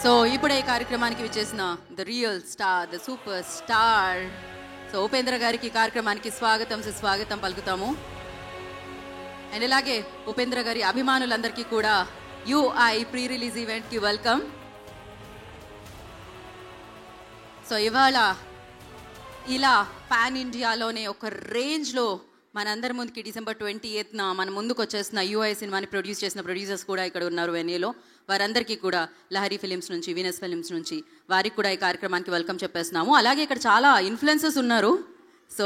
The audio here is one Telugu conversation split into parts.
సో ఇప్పుడే ఈ కార్యక్రమానికి విచ్చేసిన the real star, the super star so Upendra గారికి కార్యక్రమానికి స్వాగతం సుస్వాగతం పలుకుతాము. అండ్ ఇలాగే ఉపేంద్ర గారి అభిమానులందరికీ కూడా యుఐ ప్రీ రిలీజ్ ఈవెంట్కి వెల్కమ్. సో ఇవాళ ఇలా పాన్ ఇండియాలోనే ఒక రేంజ్లో మనందరి ముందుకి December 28th మన ముందుకు వచ్చేసిన యుఐ సినిమాని ప్రొడ్యూస్ చేసిన ప్రొడ్యూసర్స్ కూడా ఇక్కడ ఉన్నారు వెన్యూలో. వారందరికీ కూడా లహరి ఫిలిమ్స్ నుంచి, వీనస్ ఫిలిమ్స్ నుంచి వారికి కూడా ఈ కార్యక్రమానికి వెల్కమ్ చెప్పేస్తున్నాము. అలాగే ఇక్కడ చాలా ఇన్ఫ్లుయెన్సర్స్ ఉన్నారు. సో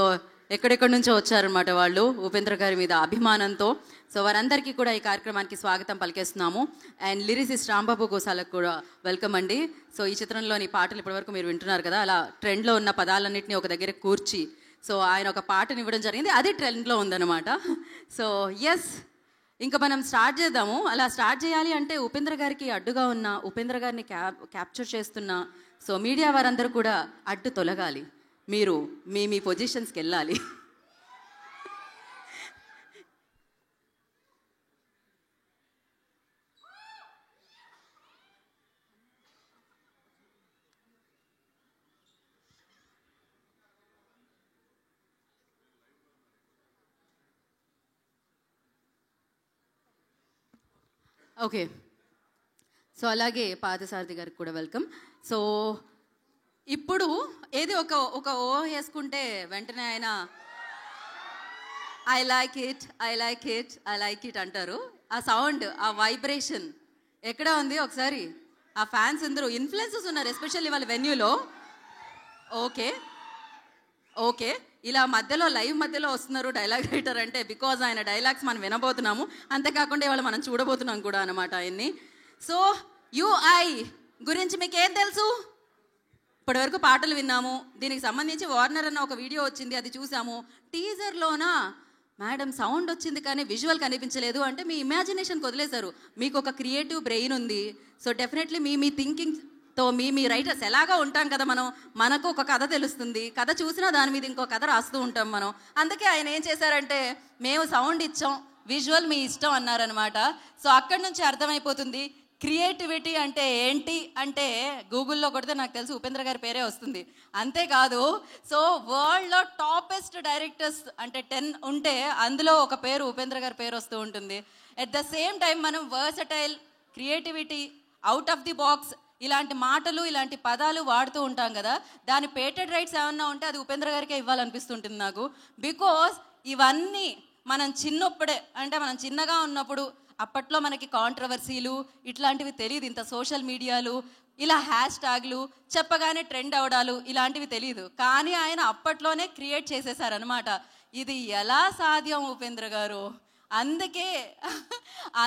ఎక్కడెక్కడి నుంచో వచ్చారనమాట వాళ్ళు ఉపేంద్ర గారి మీద అభిమానంతో. సో వారందరికీ కూడా ఈ కార్యక్రమానికి స్వాగతం పలికేస్తున్నాము. అండ్ లిరిసిస్ట్ రాంబాబు గోసాలకు కూడా వెల్కమ్ అండి. సో ఈ చిత్రంలోని పాటలు ఇప్పటివరకు మీరు వింటున్నారు కదా, అలా ట్రెండ్లో ఉన్న పదాలన్నింటినీ ఒక దగ్గర కూర్చి సో ఆయన ఒక పాటను ఇవ్వడం జరిగింది. అది ట్రెండ్లో ఉందన్నమాట. సో ఎస్, ఇంకా మనం స్టార్ట్ చేద్దాము. అలా స్టార్ట్ చేయాలి అంటే ఉపేంద్ర గారికి అడ్డుగా ఉన్న, ఉపేంద్ర గారిని క్యాప్చర్ చేస్తున్న సో మీడియా వారందరూ కూడా అడ్డు తొలగాలి. మీరు మీ పొజిషన్స్కి వెళ్ళాలి. ఓకే, సో అలాగే పాదసారథి గారికి కూడా వెల్కమ్. సో ఇప్పుడు ఏది ఒక ఓ వేసుకుంటే వెంటనే ఆయన I like it, I like it, I like it అంటారు. ఆ సౌండ్, ఆ వైబ్రేషన్ ఎక్కడ ఉంది ఒకసారి? ఆ ఫ్యాన్స్ అందరూ ఇన్ఫ్లుయెన్సర్స్ ఉన్నారు ఎస్పెషల్లీ వాళ్ళ వెన్యూలో. ఓకే ఓకే, ఇలా మధ్యలో లైవ్ మధ్యలో వస్తున్నారు డైలాగ్ రైటర్ అంటే బికాజ్ ఆయన డైలాగ్స్ మనం వినబోతున్నాము, అంతేకాకుండా ఇవాళ మనం చూడబోతున్నాం కూడా అనమాట ఆయన్ని. సో యుఐ గురించి మీకేం తెలుసు? ఇప్పటివరకు పాటలు విన్నాము, దీనికి సంబంధించి వార్నర్ అన్న ఒక వీడియో వచ్చింది, అది చూసాము. టీజర్లోనా మేడం సౌండ్ వచ్చింది కానీ విజువల్ కనిపించలేదు అంటే మీ ఇమాజినేషన్కి వదిలేశారు. మీకు ఒక క్రియేటివ్ బ్రెయిన్ ఉంది. సో డెఫినెట్లీ మీ థింకింగ్తో మీ రైటర్స్ ఎలాగా ఉంటాం కదా మనం, మనకు ఒక కథ తెలుస్తుంది, కథ చూసినా దాని మీద ఇంకో కథ రాస్తూ ఉంటాం మనం. అందుకే ఆయన ఏం చేశారంటే మేము సౌండ్ ఇచ్చాం, విజువల్ మీ ఇష్టం అన్నారనమాట. సో అక్కడి నుంచి అర్థమైపోతుంది క్రియేటివిటీ అంటే ఏంటి అంటే గూగుల్లో కొడితే నాకు తెలిసి ఉపేంద్ర గారి పేరే వస్తుంది. అంతేకాదు సో వరల్డ్లో టాపెస్ట్ డైరెక్టర్స్ అంటే 10 ఉంటే అందులో ఒక పేరు ఉపేంద్ర గారి పేరు వస్తూ ఉంటుంది. ఎట్ ద సేమ్ టైం మనం versatile, creativity, out of the box ఇలాంటి మాటలు, ఇలాంటి పదాలు వాడుతూ ఉంటాం కదా, దాని పేటెంట్ రైట్స్ ఏమన్నా ఉంటే అది ఉపేంద్ర గారికే ఇవ్వాలనిపిస్తుంటుంది నాకు. బికాస్ ఇవన్నీ మనం చిన్నప్పుడే అంటే మనం చిన్నగా ఉన్నప్పుడు అప్పట్లో మనకి కాంట్రవర్సీలు ఇట్లాంటివి తెలియదు, ఇంత సోషల్ మీడియాలు ఇలా హ్యాష్ ట్యాగ్లు చెప్పగానే ట్రెండ్ అవడాలు ఇలాంటివి తెలియదు. కానీ ఆయన అప్పట్లోనే క్రియేట్ చేసేసారనమాట. ఇది ఎలా సాధ్యం ఉపేంద్ర గారు?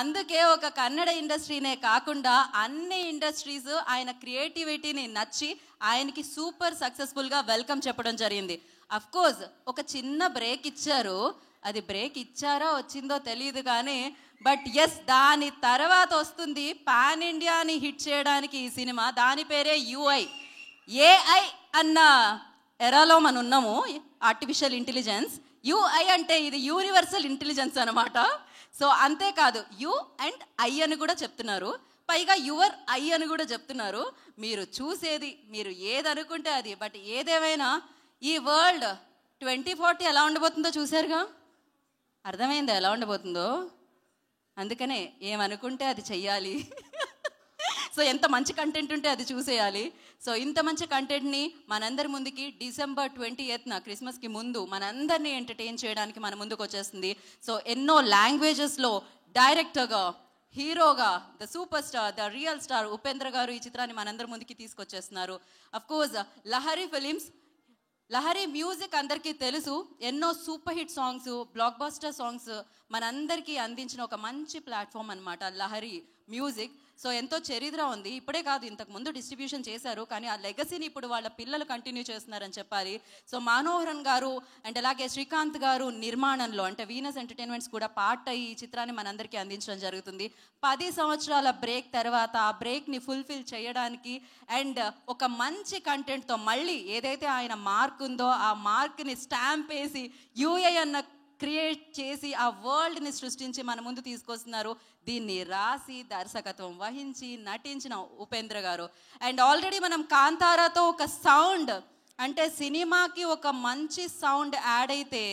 అందుకే ఒక కన్నడ ఇండస్ట్రీనే కాకుండా అన్ని ఇండస్ట్రీస్ ఆయన క్రియేటివిటీని నచ్చి ఆయనకి సూపర్ సక్సెస్ఫుల్గా వెల్కమ్ చెప్పడం జరిగింది. అఫ్కోర్స్ ఒక చిన్న బ్రేక్ ఇచ్చారు, అది బ్రేక్ ఇచ్చారో వచ్చిందో తెలియదు కానీ బట్ ఎస్, దాని తర్వాత వస్తుంది పాన్ ఇండియాని హిట్ చేయడానికి ఈ సినిమా. దాని పేరే యుఐ. ఏఐ అన్న ఎరాలో మనం ఉన్నాము, ఆర్టిఫిషియల్ ఇంటెలిజెన్స్. యుఐ అంటే ఇది యూనివర్సల్ ఇంటెలిజెన్స్ అనమాట. సో అంతేకాదు యు అండ్ ఐ అని కూడా చెప్తున్నారు, పైగా యువర్ ఐ అని కూడా చెప్తున్నారు. మీరు చూసేది, మీరు ఏదనుకుంటే అది. బట్ ఏదేమైనా ఈ వరల్డ్ 2040 ఎలా ఉండబోతుందో చూసారుగా, అర్థమైందా ఎలా ఉండబోతుందో? అందుకనే ఏమనుకుంటే అది చెయ్యాలి. సో ఎంత మంచి కంటెంట్ ఉంటే అది చూసేయాలి. సో ఇంత మంచి కంటెంట్ని మనందరి ముందుకి December 28th క్రిస్మస్కి ముందు మనందరినీ ఎంటర్టైన్ చేయడానికి మన ముందుకు వచ్చేస్తుంది. సో ఎన్నో లాంగ్వేజెస్లో డైరెక్టర్గా, హీరోగా, the super star, the real star Upendra garu ఈ చిత్రాన్ని మనందరి ముందుకి తీసుకొచ్చేస్తున్నారు. Of course Lahari films, Lahari music అందరికీ తెలుసు. ఎన్నో super hit songs, blockbuster songs మనందరికీ అందించిన ఒక మంచి ప్లాట్ఫామ్ అనమాట లహరి మ్యూజిక్. సో ఎంతో చరిత్ర ఉంది. ఇప్పుడే కాదు, ఇంతకు ముందు డిస్ట్రిబ్యూషన్ చేశారు, కానీ ఆ లెగసీని ఇప్పుడు వాళ్ళ పిల్లలు కంటిన్యూ చేస్తున్నారని చెప్పాలి. సో మనోహరన్ గారు అండ్ అలాగే శ్రీకాంత్ గారు నిర్మాణంలో అంటే వీనస్ ఎంటర్టైన్మెంట్స్ కూడా పార్ట్ అయ్యి ఈ చిత్రాన్ని మనందరికీ అందించడం జరుగుతుంది. 10 సంవత్సరాల బ్రేక్ తర్వాత ఆ బ్రేక్ని ఫుల్ఫిల్ చేయడానికి అండ్ ఒక మంచి కంటెంట్తో మళ్ళీ ఏదైతే ఆయన మార్క్ ఉందో ఆ మార్క్ని స్టాంప్ వేసి యూఏ అన్న క్రియేట్ చేసి ఆ వరల్డ్ని సృష్టించి మన ముందు తీసుకొస్తున్నారు. దీన్ని రాసి దర్శకత్వం వహించి నటించిన ఉపేంద్ర గారు. అండ్ ఆల్రెడీ మనం కాంతారాతో ఒక సౌండ్, అంటే సినిమాకి ఒక మంచి సౌండ్ యాడ్ అయితే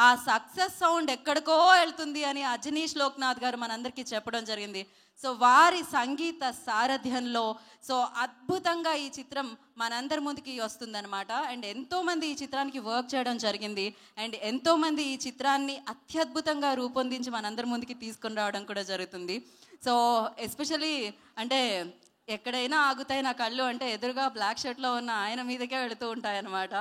ఆ సక్సెస్ సౌండ్ ఎక్కడికో వెళ్తుంది అని అజనీష్ లోక్నాథ్ గారు మనందరికీ చెప్పడం జరిగింది. సో వారి సంగీత సారథ్యంలో సో అద్భుతంగా ఈ చిత్రం మనందరి ముందుకి వస్తుందన్నమాట. అండ్ ఎంతోమంది ఈ చిత్రానికి వర్క్ చేయడం జరిగింది. అండ్ ఎంతోమంది ఈ చిత్రాన్ని అత్యద్భుతంగా రూపొందించి మనందరి ముందుకి తీసుకొని రావడం కూడా జరుగుతుంది. సో ఎస్పెషలీ అంటే ఎక్కడైనా ఆగుతాయి నా కళ్ళు అంటే ఎదురుగా బ్లాక్ షర్ట్లో ఉన్న ఆయన మీదకే వెళుతూ ఉంటాయన్నమాట.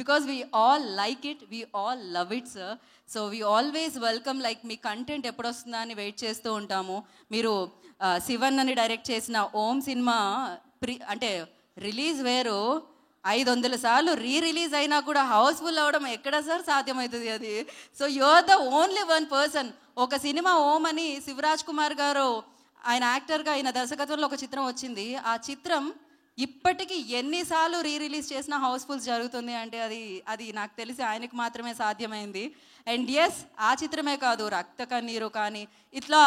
Because we all like it, we all love it sir. So we always welcome, like me content ఎప్పుడు వస్తుందా అని వెయిట్ చేస్తూ ఉంటాము. మీరు శివన్ అని డైరెక్ట్ చేసిన ఓం సినిమా అంటే రిలీజ్ వేరు, 500 సార్లు రిలీజ్ అయినా కూడా హౌస్ఫుల్ అవ్వడం ఎక్కడ సార్ సాధ్యమవుతుంది అది? So you are the only one person. ఒక సినిమా ఓం అని శివరాజ్ కుమార్ గారు ఆయన యాక్టర్గా ఆయన దర్శకత్వంలో ఒక చిత్రం వచ్చింది. ఆ చిత్రం ఇప్పటికీ ఎన్నిసార్లు రిలీజ్ చేసినా హౌస్ఫుల్స్ జరుగుతుంది అంటే అది నాకు తెలిసి ఆయనకు మాత్రమే సాధ్యమైంది. అండ్ ఎస్, ఆ చిత్రమే కాదు, రక్త కన్నీరు కానీ ఇట్లా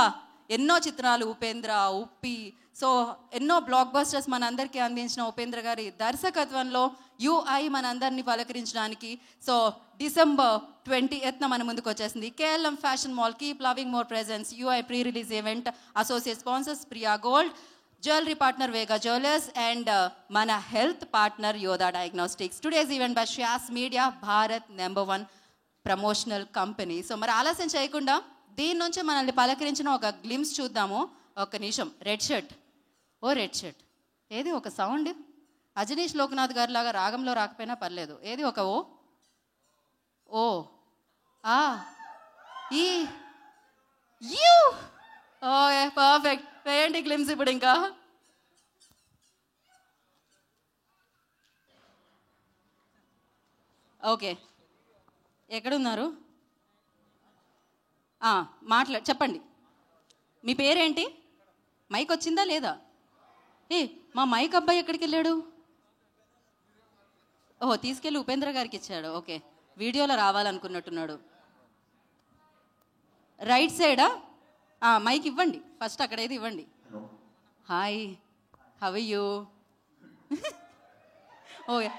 ఎన్నో చిత్రాలు, ఉపేంద్ర, ఉప్పి, సో ఎన్నో బ్లాక్ బస్టర్స్ మనందరికీ అందించిన ఉపేంద్ర గారి దర్శకత్వంలో యుఐ మనందరినీ పలకరించడానికి సో December 20th మన ముందుకు వచ్చేసింది. KLM fashion mall, keep loving more presence, UI pre release event, associate sponsors Priya gold, jewellery partner Vega jewellers and మన health partner Yodha diagnostics. Today's event by శ్యాస్ మీడియా, భారత్ #1 ప్రమోషనల్ కంపెనీ. సో మరి ఆలస్యం చేయకుండా దీని నుంచి మనల్ని పలకరించిన ఒక గ్లిమ్స్ చూద్దాము. ఒక్క నిమిషం. రెడ్ షర్ట్, ఓ రెడ్ షర్ట్, ఏది ఒక సౌండ్? అజనీష్ లోక్నాథ్ గారి లాగా రాగంలో రాకపోయినా పర్లేదు, ఏది ఒక ఓ ఓ ఆ ఈ యూ. Okay, perfect. వేయండి గ్లిమ్స్ ఇప్పుడు. ఇంకా ఓకే, ఎక్కడున్నారు? చెప్పండి, మీ పేరేంటి? మైక్ వచ్చిందా లేదా? మా మైక్ అబ్బాయి ఎక్కడికి వెళ్ళాడు? ఓహో, తీసుకెళ్ళి ఉపేంద్ర గారికి ఇచ్చాడు. ఓకే, వీడియోలో రావాలనుకున్నట్టున్నాడు. రైట్ సైడా? మైక్ ఇవ్వండి ఫస్ట్, అక్కడైతే ఇవ్వండి. Hi, how are you? Okay,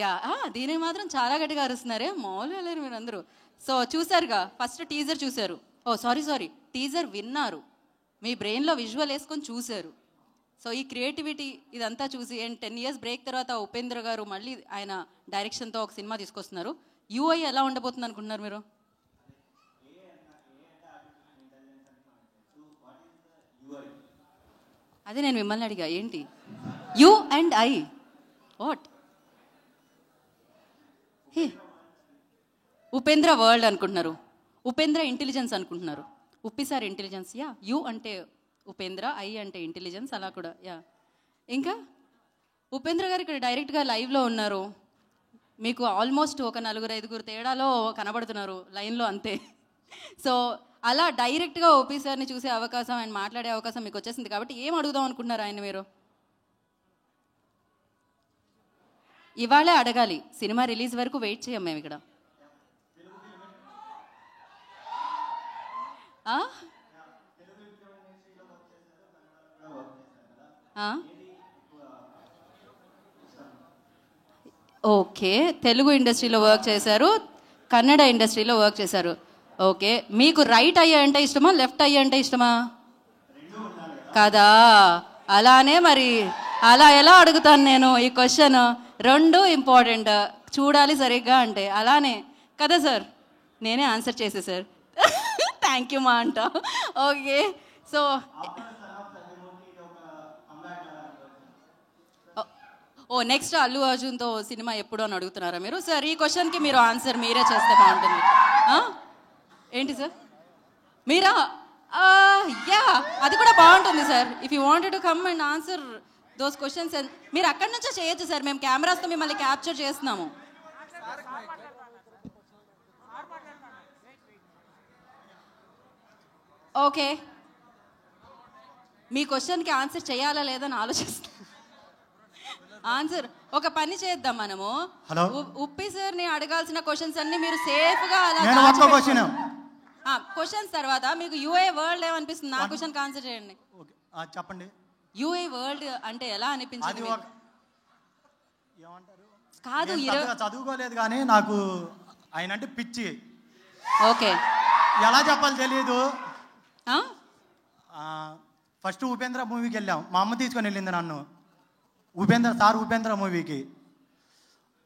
yeah. దీనికి మాత్రం చాలా గట్టిగా అరుస్తున్నారే, మామూలుగా లేరు మీరు అందరూ. సో చూసారుగా, ఫస్ట్ టీజర్ చూశారు. సారీ, టీజర్ విన్నారు, మీ బ్రెయిన్లో విజువల్ వేసుకొని చూశారు. సో ఈ క్రియేటివిటీ ఇదంతా చూసి అండ్ 10 years బ్రేక్ తర్వాత ఉపేంద్ర గారు మళ్ళీ ఆయన డైరెక్షన్తో ఒక సినిమా తీసుకొస్తున్నారు. యుఐ ఎలా ఉండబోతుంది అనుకుంటున్నారు మీరు? అదే నేను మిమ్మల్ని అడిగా, ఏంటి you and I? What? Upendra world అనుకుంటున్నారు, ఉపేంద్ర ఇంటెలిజెన్స్ అనుకుంటున్నారు. ఉప్పి సార్ ఇంటెలిజెన్స్, యా. యు అంటే ఉపేంద్ర, ఐ అంటే ఇంటెలిజెన్స్, అలా కూడా, యా. ఇంకా ఉపేంద్ర గారు ఇక్కడ డైరెక్ట్గా లైవ్లో ఉన్నారు. మీకు ఆల్మోస్ట్ ఒక 4-5 తేడాలో కనబడుతున్నారు లైన్లో, అంతే. సో అలా డైరెక్ట్గా ఓపీ సార్ని చూసే అవకాశం అండ్ మాట్లాడే అవకాశం మీకు వచ్చేసింది. కాబట్టి ఏం అడుగుదాం అనుకుంటున్నారు ఆయన మీరు? ఇవాళే అడగాలి, సినిమా రిలీజ్ వరకు వెయిట్ చేయం మేము ఇక్కడ. ఓకే, తెలుగు ఇండస్ట్రీలో వర్క్ చేశారు, కన్నడ ఇండస్ట్రీలో వర్క్ చేశారు. ఓకే, మీకు రైట్ అయ్యే అంటే ఇష్టమా, లెఫ్ట్ అయ్యే అంటే ఇష్టమా? కదా, అలానే మరి అలా ఎలా అడుగుతాను నేను ఈ క్వశ్చన్? రెండు ఇంపార్టెంట్, చూడాలి సరిగ్గా అంటే. అలానే కదా సార్, నేనే ఆన్సర్ చేసే సార్. థ్యాంక్ యూ మా అంట. ఓకే, సో నెక్స్ట్ అల్లు అర్జున్తో సినిమా ఎప్పుడు అని అడుగుతున్నారా మీరు? సార్ ఈ క్వశ్చన్కి మీరు ఆన్సర్ మీరే చేస్తే బాగుంటుంది. ఏంటి సార్ మీరా? యా, అది కూడా బాగుంటుంది sir. If you wanted to come and answer those questions, మీరు అక్కడి నుంచే చేయొచ్చు సార్. మేము కెమెరాస్తో మిమ్మల్ని క్యాప్చర్ చేస్తున్నాము. ఓకే, మీ క్వశ్చన్కి ఆన్సర్ చేయాలా లేదని ఆలోచిస్తున్నాను. ఆన్సర్ ఒక పని చేద్దాం మనము. హలో ఉప్పి సార్ని అడగాల్సిన క్వశ్చన్స్ అన్ని మీరు సేఫ్గా అలా క్వశ్చన్స్ తర్వాత మీకు యూఏ వరల్డ్ ఏమనిపిస్తుంది? నా క్వశ్చన్కి ఆన్సర్ చేయండి. చెప్పండి. యూఏ వరల్డ్ అంటే ఎలా అనిపించింది? కాదు, చదువుకోలేదు కానీ నాకు ఆయన అంటే పిచ్చి. ఓకే, ఎలా చెప్పాలి తెలియదు. ఫస్ట్ ఉపేంద్ర మూవీకి వెళ్ళాం, మా అమ్మ తీసుకొని వెళ్ళింది నన్ను ఉపేంద్ర మూవీకి.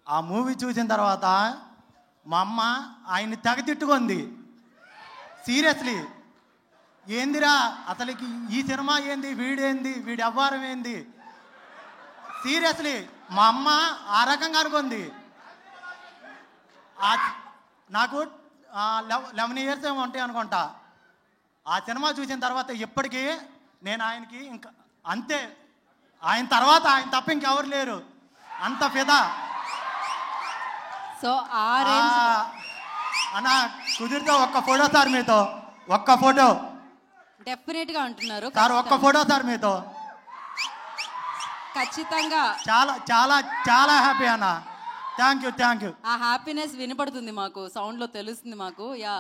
ఆ మూవీ చూసిన తర్వాత మా అమ్మ ఆయన్ని తెగ తిట్టుకుంది. సీరియస్లీ, ఏందిరా అసలుకి ఈ సినిమా ఏంది, వీడేంది, వీడి అవ్వారం ఏంది, సీరియస్లీ మా అమ్మ ఆ రకంగా అనుకుంది. నాకు 11 years ఏమో ఉంటాయి అనుకుంటా. ఆ సినిమా చూసిన తర్వాత ఇప్పటికీ నేను ఆయనకి ఇంకా అంతే, ఆయన తర్వాత ఆయన తప్ప ఇంకెవరు లేరు, అంత ఫిదా. సో అన్న కుదిరితే ఒక్క ఫోటో సార్ మీతో, ఒక్క ఫోటో డెఫినెట్గా అంటున్నారు సార్, ఒక్క ఫోటో సార్ మీతో ఖచ్చితంగా. చాలా చాలా చాలా హ్యాపీ అన్న. Thank you. ఆ హ్యాపీనెస్ వినపడుతుంది మాకు, సౌండ్లో తెలుస్తుంది మాకు. యా,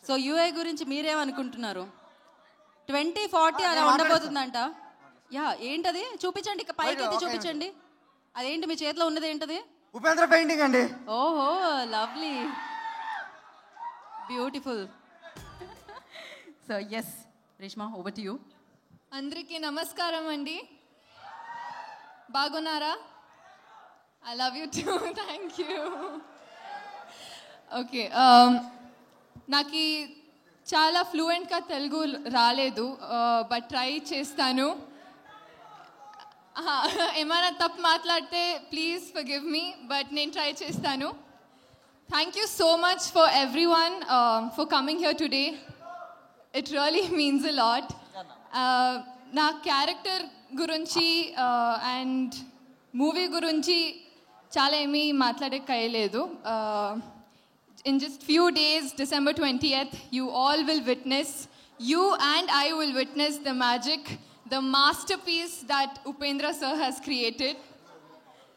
సో యూఏ గురించి మీరేమనుకుంటున్నారు? 2040 అలా ఉండబోతుందంట. యా, ఏంటది చూపించండి, పైకి ఎత్తి చూపించండి. అదేంటి మీ చేతిలో ఉన్నది ఏంటది? ఉపేంద్ర పెయింటింగ్ అండి. ఓహో, lovely, beautiful. So yes Reshma, over to you. అందరికీ నమస్కారం అండి. బాగున్నారా? I love you too. Thank you. Okay, నాకు చాలా ఫ్లూయెంట్గా తెలుగు రాలేదు, బట్ ట్రై చేస్తాను. ఏమైనా తప్పు మాట్లాడితే ప్లీజ్ ఫర్గివ్ మీ, బట్ నేను ట్రై చేస్తాను. Thank you so much for every one for coming here today. It really means a lot. నా క్యారెక్టర్ గురించి అండ్ మూవీ గురించి చాలా ఏమీ మాట్లాడక్కయ్యలేదు. In just few days, December 20th, you all will witness, you and I will witness the magic, the masterpiece that Upendra sir has created.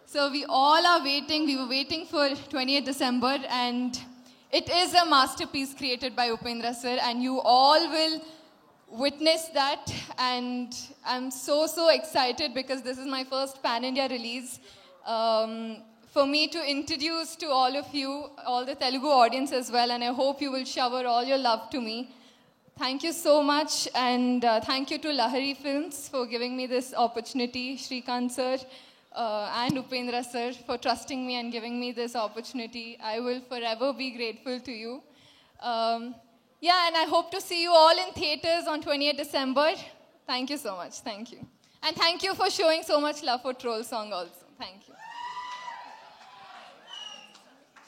So we all are waiting. We were waiting for 20th December, and it is a masterpiece created by Upendra sir, and you all will witness that. And I'm so excited because this is my first pan-India release. For me to introduce to all of you, all the Telugu audience as well, and I hope you will shower all your love to me. Thank you so much, and thank you to Lahari Films for giving me this opportunity, Shrikant sir and Upendra sir for trusting me and giving me this opportunity. I will forever be grateful to you. Yeah, and I hope to see you all in theatres on 20th December. Thank you so much. Thank you. And thank you for showing so much love for Troll Song also. Thank you.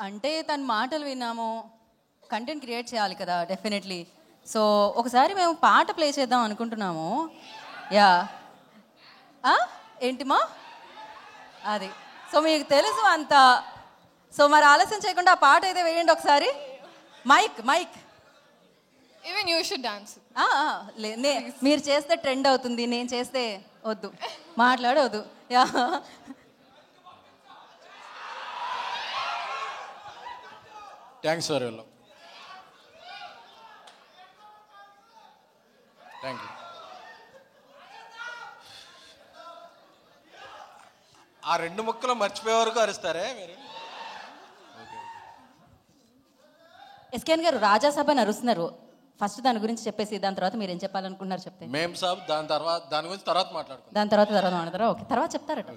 అంటే తన మాటలు విన్నాము, కంటెంట్ క్రియేట్ చేయాలి కదా డెఫినెట్లీ. సో ఒకసారి మేము పాట ప్లే చేద్దాం అనుకుంటున్నాము. యా, ఏంటిమా అది, సో మీకు తెలుసు అంత. సో మరి ఆలస్యం చేయకుండా ఆ పాట అయితే వేయండి ఒకసారి. Mike Even you should dance. మీరు చేస్తే ట్రెండ్ అవుతుంది, నేను చేస్తే వద్దు, మాట్లాడవద్దు. Yeah, thanks for you. Thank you. ఆ 2 ముక్కలు మర్చిపోయే వరకు అరుస్తారే మీరు. ఎస్కేఎన్ గారు రాజాసభ అరుస్తున్నారు. ఫస్ట్ దాని గురించి చెప్పేసి దాని తర్వాత మీరు ఏం చెప్పాలనుకుంటున్నారు చెప్తే. మేం సాబ్ దాని గురించి తర్వాత మాట్లాడుకుంటాం. దాని తర్వాత మాట్లాడతారా? ఓకే, తర్వాత చెప్తారట.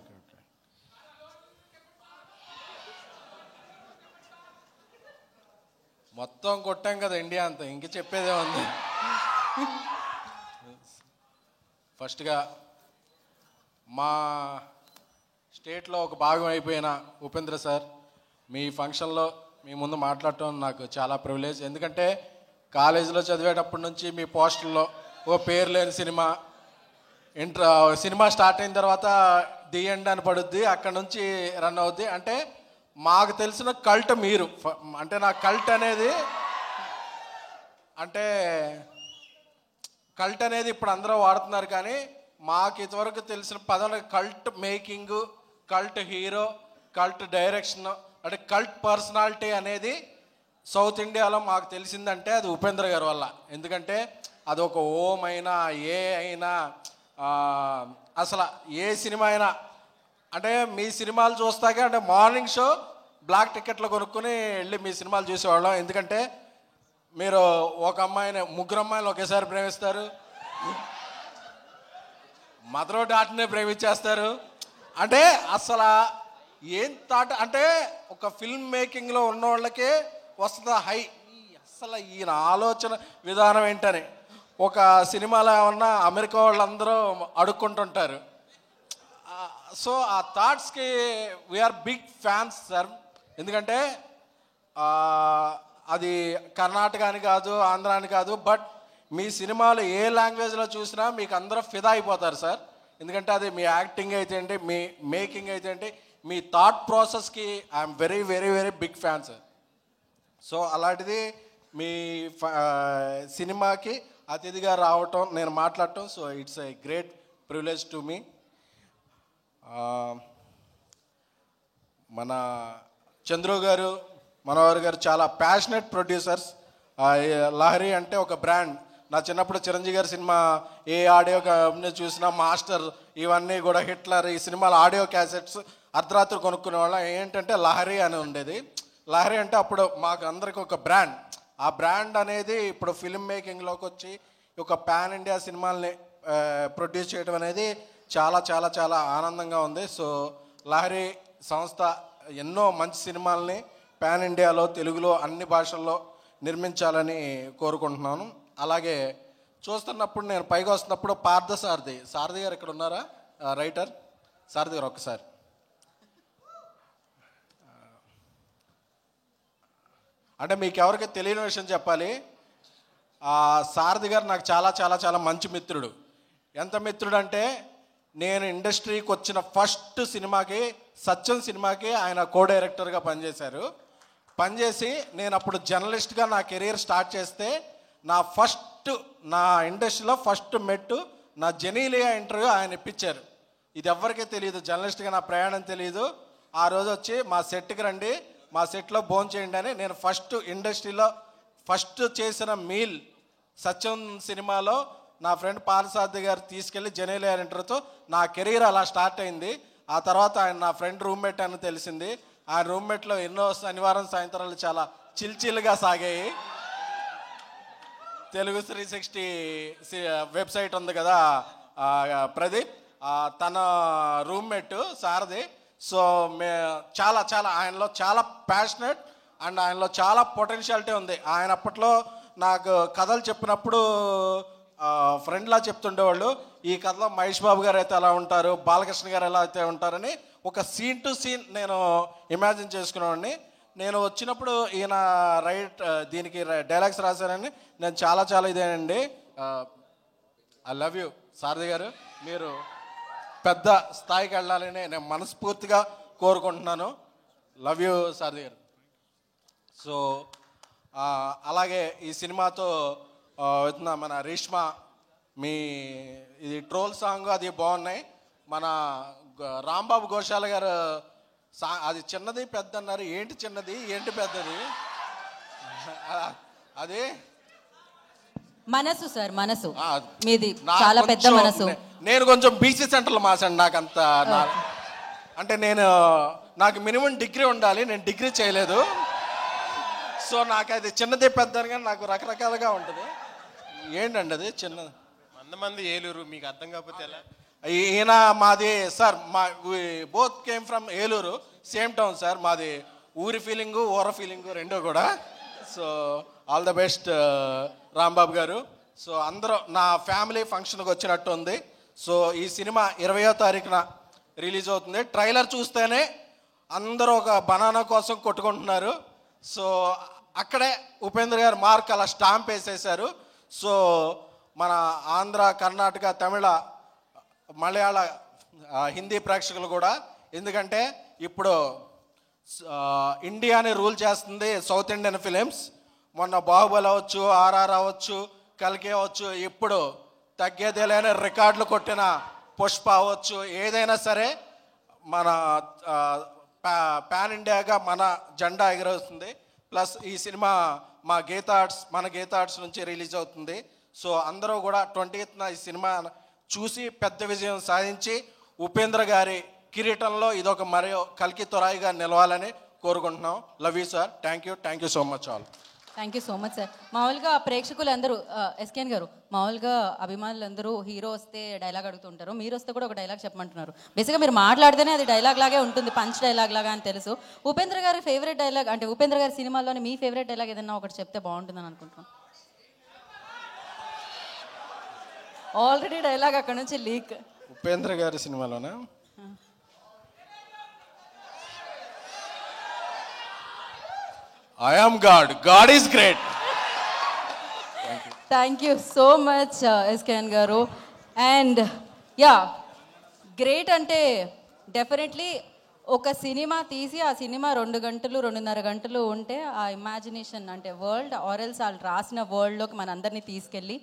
మొత్తం కొట్టాం కదా ఇండియా అంతా, ఇంక చెప్పేదే ఉంది. ఫస్ట్గా మా స్టేట్లో ఒక భాగం అయిపోయిన ఉపేంద్ర సార్, మీ ఫంక్షన్లో మీ ముందు మాట్లాడటం నాకు చాలా ప్రివిలేజ్. ఎందుకంటే కాలేజీలో చదివేటప్పటి నుంచి మీ పోస్టర్లో ఓ పేరు లేని సినిమా, సినిమా స్టార్ట్ అయిన తర్వాత ది ఎండ్ అని పడుద్ది, అక్కడ నుంచి రన్ అవుద్ది. అంటే మాకు తెలిసిన కల్ట్ మీరు. అంటే నా కల్ట్ అనేది ఇప్పుడు అందరూ వాడుతున్నారు, కానీ మాకు ఇంతవరకు తెలిసిన పదాలు cult making, cult hero, cult direction, అంటే కల్ట్ పర్సనాలిటీ అనేది సౌత్ ఇండియాలో మాకు తెలిసిందంటే అది ఉపేంద్ర గారి వల్ల. ఎందుకంటే అది ఒక ఓం అయినా ఏ అయినా అసలు ఏ సినిమా అయినా, అంటే మీ సినిమాలు చూస్తాకే అంటే మార్నింగ్ షో బ్లాక్ టికెట్లు కొనుక్కొని వెళ్ళి మీ సినిమాలు చూసేవాళ్ళం. ఎందుకంటే మీరు ఒక అమ్మాయిని, ముగ్గురు అమ్మాయిలు ఒకేసారి ప్రేమిస్తారు, మదరో డాట్నే ప్రేమించేస్తారు. అంటే అసలు ఏం థాట్, అంటే ఒక ఫిల్మ్ మేకింగ్లో ఉన్న వాళ్ళకే వస్తుంది హై, అసలు ఈయన ఆలోచన విధానం ఏంటని. ఒక సినిమాలో ఏమన్నా అమెరికా వాళ్ళందరూ అడుక్కుంటుంటారు. సో ఆ థాట్స్కి వీఆర్ బిగ్ ఫ్యాన్స్ సార్. ఎందుకంటే అది కర్ణాటక అని కాదు, ఆంధ్ర అని కాదు, బట్ మీ సినిమాలు ఏ లాంగ్వేజ్లో చూసినా మీకు అందరూ ఫిదా అయిపోతారు సార్. ఎందుకంటే అది మీ యాక్టింగ్ అయితే ఏంటి, మీ మేకింగ్ అయితే ఏంటి, మీ థాట్ ప్రాసెస్కి I'm very very very big fan sir. So అలాంటిది మీ సినిమాకి అతిథిగా రావటం, నేను మాట్లాడటం, so it's a great privilege to మీ. మన చంద్రు గారు, మనోహర్ గారు చాలా ప్యాషనెట్ ప్రొడ్యూసర్స్. లహరి అంటే ఒక బ్రాండ్. నా చిన్నప్పుడు చిరంజీవి గారి సినిమా ఏ ఆడియో కంపెనీ చూసినా మాస్టర్, ఇవన్నీ కూడా హిట్లర్, ఈ సినిమాల ఆడియో క్యాసెట్స్ అర్ధరాత్రి కొనుక్కునే వాళ్ళం. ఏంటంటే లహరి అని ఉండేది. లహరి అంటే అప్పుడు మాకు అందరికి ఒక బ్రాండ్. ఆ బ్రాండ్ అనేది ఇప్పుడు ఫిల్మ్ మేకింగ్లోకి వచ్చి ఒక పాన్ ఇండియా సినిమాల్ని ప్రొడ్యూస్ చేయడం అనేది చాలా చాలా చాలా ఆనందంగా ఉంది. సో లహరి సంస్థ ఎన్నో మంచి సినిమాల్ని పాన్ ఇండియాలో, తెలుగులో, అన్ని భాషల్లో నిర్మించాలని కోరుకుంటున్నాను. అలాగే చూస్తున్నప్పుడు నేను పైకి వస్తున్నప్పుడు సారథి గారు ఇక్కడ ఉన్నారా, రైటర్ సారథి గారు ఒక్కసారి. అంటే మీకు ఎవరికి తెలియని విషయం చెప్పాలి, సారథి గారు నాకు చాలా చాలా చాలా మంచి మిత్రుడు. ఎంత మిత్రుడు అంటే, నేను ఇండస్ట్రీకి వచ్చిన ఫస్ట్ సినిమాకి, సత్యం సినిమాకి ఆయన కో డైరెక్టర్గా పనిచేసి నేను అప్పుడు జర్నలిస్ట్గా నా కెరీర్ స్టార్ట్ చేస్తే నా ఇండస్ట్రీలో ఫస్ట్ మెట్టు నా జెనీలియా ఇంటర్వ్యూ ఆయన ఇప్పించారు. ఇది ఎవరికీ తెలియదు, జర్నలిస్ట్గా నా ప్రయాణం తెలియదు. ఆ రోజు వచ్చి మా సెట్కి రండి, మా సెట్లో భోంచేయండి అని నేను ఫస్ట్ ఇండస్ట్రీలో ఫస్ట్ చేసిన మీల్ సత్యం సినిమాలో నా ఫ్రెండ్ పాలసారథి గారు తీసుకెళ్ళి జెనీలియా ఇంటర్వ్యూతో నా కెరీర్ అలా స్టార్ట్ అయింది. ఆ తర్వాత ఆయన నా ఫ్రెండ్ రూమ్మేట్ అని తెలిసింది. ఆ రూమ్మేట్లో ఎన్నో శనివారం సాయంత్రాలు చాలా చిల్చిల్గా సాగాయి. తెలుగు 360 వెబ్సైట్ ఉంది కదా ప్రదీప్, తన రూమ్మేట్ సారథి. సో చాలా చాలా ఆయనలో చాలా ప్యాషనెట్ అండ్ ఆయనలో చాలా పొటెన్షియాలిటీ ఉంది. ఆయన అప్పట్లో నాకు కథలు చెప్పినప్పుడు ఫ్రెండ్లా చెప్తుండేవాళ్ళు. ఈ కథలో మహేష్ బాబు గారు అయితే ఎలా ఉంటారు, బాలకృష్ణ గారు ఎలా అయితే ఉంటారని ఒక సీన్ టు సీన్ నేను ఇమాజిన్ చేసుకునేవాడిని. నేను వచ్చినప్పుడు ఈయన దీనికి డైలాగ్స్ రాశారని నేను చాలా చాలా ఇదేనండి. ఐ లవ్ యూ సారథి గారు, మీరు పెద్ద స్థాయికి వెళ్ళాలని నేను మనస్ఫూర్తిగా కోరుకుంటున్నాను. లవ్ యూ సారథి గారు. సో అలాగే ఈ సినిమాతో మన రేష్మా, మీ ఇది ట్రోల్ సాంగ్ అది బాగున్నాయి. మన రాంబాబు ఘోషాల గారు అది చిన్నది పెద్ద అన్నారు, ఏంటి చిన్నది ఏంటి పెద్దది, అది మనసు సార్, మనసు మీది చాలా పెద్ద మనసు. నేను కొంచెం బీసీ సెంటర్లో మాసాను. నాకంత అంటే నాకు మినిమం డిగ్రీ ఉండాలి, నేను డిగ్రీ చేయలేదు. సో నాకు అది చిన్నది పెద్ద కానీ నాకు రకరకాలుగా ఉంటుంది. ఏంటండి అది చిన్నది? మంది ఏలూరు, మీకు అర్థం కాకపోతే ఎలా? ఈయన మాది sir, both came from Eluru, same town sir. మాది ఊరి ఫీలింగు ఊర ఫీలింగు రెండూ కూడా. So all the best Rambabu గారు. సో అందరూ నా ఫ్యామిలీ ఫంక్షన్కి వచ్చినట్టు ఉంది. సో ఈ సినిమా 20వ తారీఖున రిలీజ్ అవుతుంది. ట్రైలర్ చూస్తేనే అందరూ ఒక బనానా కోసం కొట్టుకుంటున్నారు. సో అక్కడే ఉపేంద్ర గారు మార్క్ అలా స్టాంప్ వేసేసారు. సో మన ఆంధ్ర, కర్ణాటక, తమిళ, మలయాళ, హిందీ ప్రేక్షకులు కూడా, ఎందుకంటే ఇప్పుడు ఇండియాని రూల్ చేస్తుంది సౌత్ ఇండియన్ ఫిలిమ్స్. మొన్న బాహుబలి అవ్వచ్చు, ఆర్ఆర్ అవ్వచ్చు, కల్కి అవ్వచ్చు, ఇప్పుడు తగ్గేదేలేని రికార్డులు కొట్టిన పుష్ప అవ్వచ్చు, ఏదైనా సరే మన పాన్ ఇండియాగా మన జెండా ఎగరవుతుంది. ప్లస్ ఈ సినిమా మన గీతా ఆర్ట్స్ నుంచి రిలీజ్ అవుతుంది. సో అందరూ కూడా 20th ఈ సినిమా చూసి పెద్ద విజయం సాధించి ఉపేంద్ర గారి కిరీటంలో ఇదొక మరియు కల్కి తొరాయిగా నిలవాలని కోరుకుంటున్నాం. Love you sir. Thank you so much all. Thank you so much sir. మామూలుగా ప్రేక్షకులందరూ ఎస్కేన్ గారు, మామూలుగా అభిమానులందరూ హీరో వస్తే డైలాగ్ అడుగుతుంటారు, మీరు వస్తే కూడా ఒక డైలాగ్ చెప్పమంటున్నారు. బేసిక్గా మీరు మాట్లాడితేనే అది డైలాగ్ లాగే ఉంటుంది, పంచ్ డైలాగ్ లాగా అని తెలుసు. ఉపేంద్ర గారి ఫేవరెట్ డైలాగ్ అంటే ఉపేంద్ర గారి సినిమాలోని మీ ఫేవరెట్ డైలాగ్ ఏదైనా ఒకటి చెప్తే బాగుంటుందని అనుకుంటున్నాను. ఆల్రెడీ డైలాగ్ అక్కడ నుంచి లీక్. ఉపేంద్ర గారి సినిమాలోనా I am God. God is great. Thank you so much SKN గారు. అండ్ యా, గ్రేట్ అంటే డెఫినెట్లీ ఒక సినిమా తీసి ఆ సినిమా 2 గంటలు 2.5 గంటలు ఉంటే ఆ ఇమాజినేషన్ అంటే వరల్డ్ ఆరెల్స్ వాళ్ళు రాసిన వరల్డ్లోకి మనందరినీ తీసుకెళ్ళి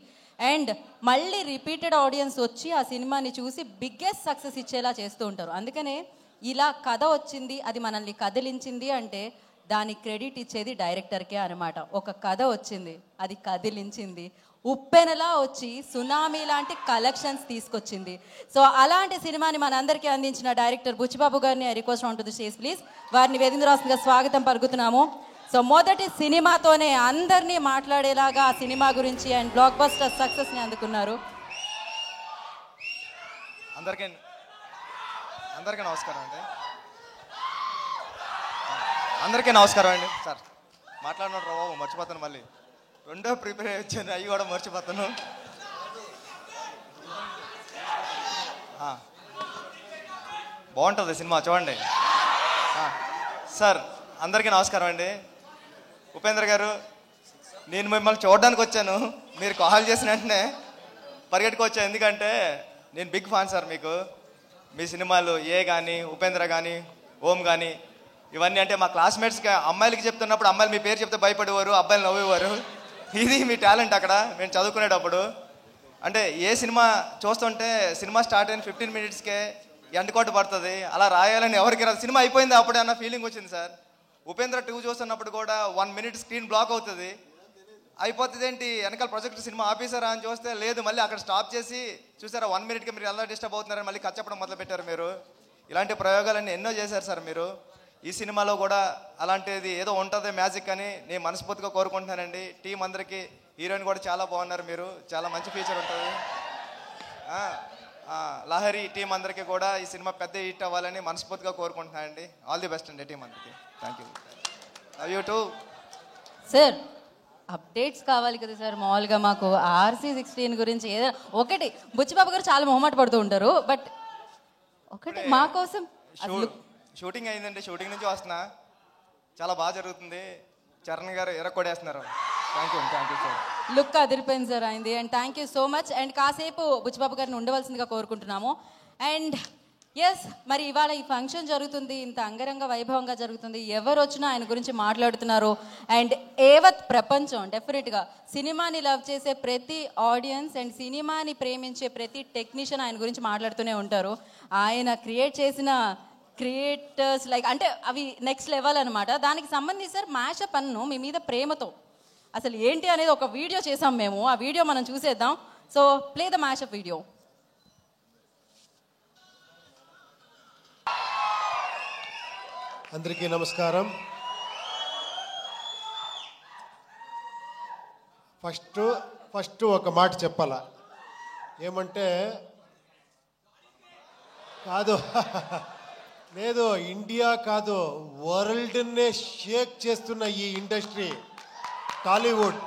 అండ్ మళ్ళీ రిపీటెడ్ ఆడియన్స్ వచ్చి ఆ సినిమాని చూసి బిగ్గెస్ట్ సక్సెస్ ఇచ్చేలా చేస్తూ ఉంటారు. అందుకనే ఇలా కథ వచ్చింది, అది మనల్ని కదిలించింది అంటే దానికి క్రెడిట్ ఇచ్చేది డైరెక్టర్కే అనమాట. ఒక కథ వచ్చింది, అది కదిలించింది, ఉప్పెనలా వచ్చి సునామీ లాంటి కలెక్షన్స్ తీసుకొచ్చింది. సో అలాంటి సినిమాని మనందరికీ అందించిన డైరెక్టర్ బుచ్చిబాబు గారిని I request on to the stage please. వారిని వేదికరాశంగా స్వాగతం పలుకుతున్నాము. సో మొదటి సినిమాతోనే అందరినీ మాట్లాడేలాగా ఆ సినిమా గురించి అండ్ బ్లాక్ బస్టర్ సక్సెస్ని అందుకున్నారు. అందరికీ నమస్కారం అండి. అందరికీ నమస్కారం అండి. సార్ మాట్లాడినాడు రా బాబు, మర్చిపోతాను. మళ్ళీ రెండో ప్రిపేర్ వచ్చాను, అవి కూడా మర్చిపోతాను. బాగుంటుంది సినిమా, చూడండి. సార్ అందరికీ నమస్కారం అండి. ఉపేంద్ర గారు, నేను మిమ్మల్ని చూడడానికి వచ్చాను, మీరు కాల్ చేసిన వెంటనే పరిగెట్టుకొచ్చాను. ఎందుకంటే నేను బిగ్ ఫ్యాన్ సార్ మీకు. మీ సినిమాలు ఏ కానీ, ఉపేంద్ర కానీ, ఓం కానీ, ఇవన్నీ అంటే మా క్లాస్మేట్స్కి అమ్మాయిలకి చెప్తున్నప్పుడు అమ్మాయిలు మీ పేరు చెప్తే భయపడేవారు, అబ్బాయిలు నవ్వేవారు. ఇది మీ టాలెంట్ అక్కడ మేము చదువుకునేటప్పుడు. అంటే ఏ సినిమా చూస్తుంటే సినిమా స్టార్ట్ అయిన 15 minutesకే ఎండకోట పడుతుంది, అలా రాయాలని ఎవరికి రాదు. సినిమా అయిపోయింది అప్పుడే అన్న ఫీలింగ్ వచ్చింది సార్. ఉపేంద్ర 2 చూస్తున్నప్పుడు కూడా 1 minute స్క్రీన్ బ్లాక్ అవుతుంది. అయిపోతుంది ఏంటి వెనకాల ప్రొజెక్టర్ సినిమా ఆఫీసరా అని చూస్తే లేదు, మళ్ళీ అక్కడ స్టాప్ చేసి చూసారా 1 minuteకి మీరు ఎలా డిస్టర్బ్ అవుతున్నారని మళ్ళీ కచ్చపడం మొదలు పెట్టారు మీరు. ఇలాంటి ప్రయోగాలన్నీ ఎన్నో చేశారు సార్ మీరు. ఈ సినిమాలో కూడా అలాంటిది ఏదో ఉంటుంది మ్యాజిక్ అని నేను మనస్ఫూర్తిగా కోరుకుంటున్నానండి. టీం అందరికీ, హీరోయిన్ కూడా చాలా బాగున్నారు మీరు, చాలా మంచి ఫీచర్ ఉంటుంది. లహరి టీం అందరికీ కూడా ఈ సినిమా పెద్ద హిట్ అవ్వాలని మనస్ఫూర్తిగా కోరుకుంటున్నానండి. ఆల్ ది బెస్ట్ అండి టీం అందరికీ. Thank you. Love you two. Sir updates కావాలి కదా సార్. మామూలుగా మాకు RC-16 గురించి ఏదైనా ఒకటి, బుచ్చిబాబు గారు చాలా మొహమాట పడుతూ ఉంటారు, బట్ ఒకటి మా కోసం. షూటింగ్ అయిందండి, షూటింగ్ నుంచి వస్తున్నా, చాలా బాగా జరుగుతుంది. చరణ్ గారు ఎరక్కొడేస్తున్నారు. Thank you sir. లుక్ అదిరిపోయింది సార్ అయింది. And thank you so much. And కాసేపు బుచ్చిబాబు గారిని ఉండవలసిందిగా కోరుకుంటున్నాము. అండ్ ఎస్, మరి ఇవాళ ఈ ఫంక్షన్ జరుగుతుంది, ఇంత అంగరంగ వైభవంగా జరుగుతుంది, ఎవరు వచ్చినా ఆయన గురించి మాట్లాడుతున్నారు. అండ్ ఏవత్ ప్రపంచం డెఫినెట్గా సినిమాని లవ్ చేసే ప్రతి ఆడియన్స్ అండ్ సినిమాని ప్రేమించే ప్రతి టెక్నీషియన్ ఆయన గురించి మాట్లాడుతూనే ఉంటారు. ఆయన క్రియేట్ చేసిన క్రియేటర్స్ లైక్ అంటే అవి నెక్స్ట్ లెవెల్ అనమాట. దానికి సంబంధించి సార్ మ్యాషప్ అన్ను మీ మీద ప్రేమతో అసలు ఏంటి అనేది ఒక వీడియో చేసాం మేము. ఆ వీడియో మనం చూసేద్దాం. So play the mashup video. అందరికీ నమస్కారం. ఫస్ట్ ఒక మాట చెప్పాలా, ఏమంటే కాదు లేదు, ఇండియా కాదు వరల్డ్నే షేక్ చేస్తున్న ఈ ఇండస్ట్రీ టాలీవుడ్.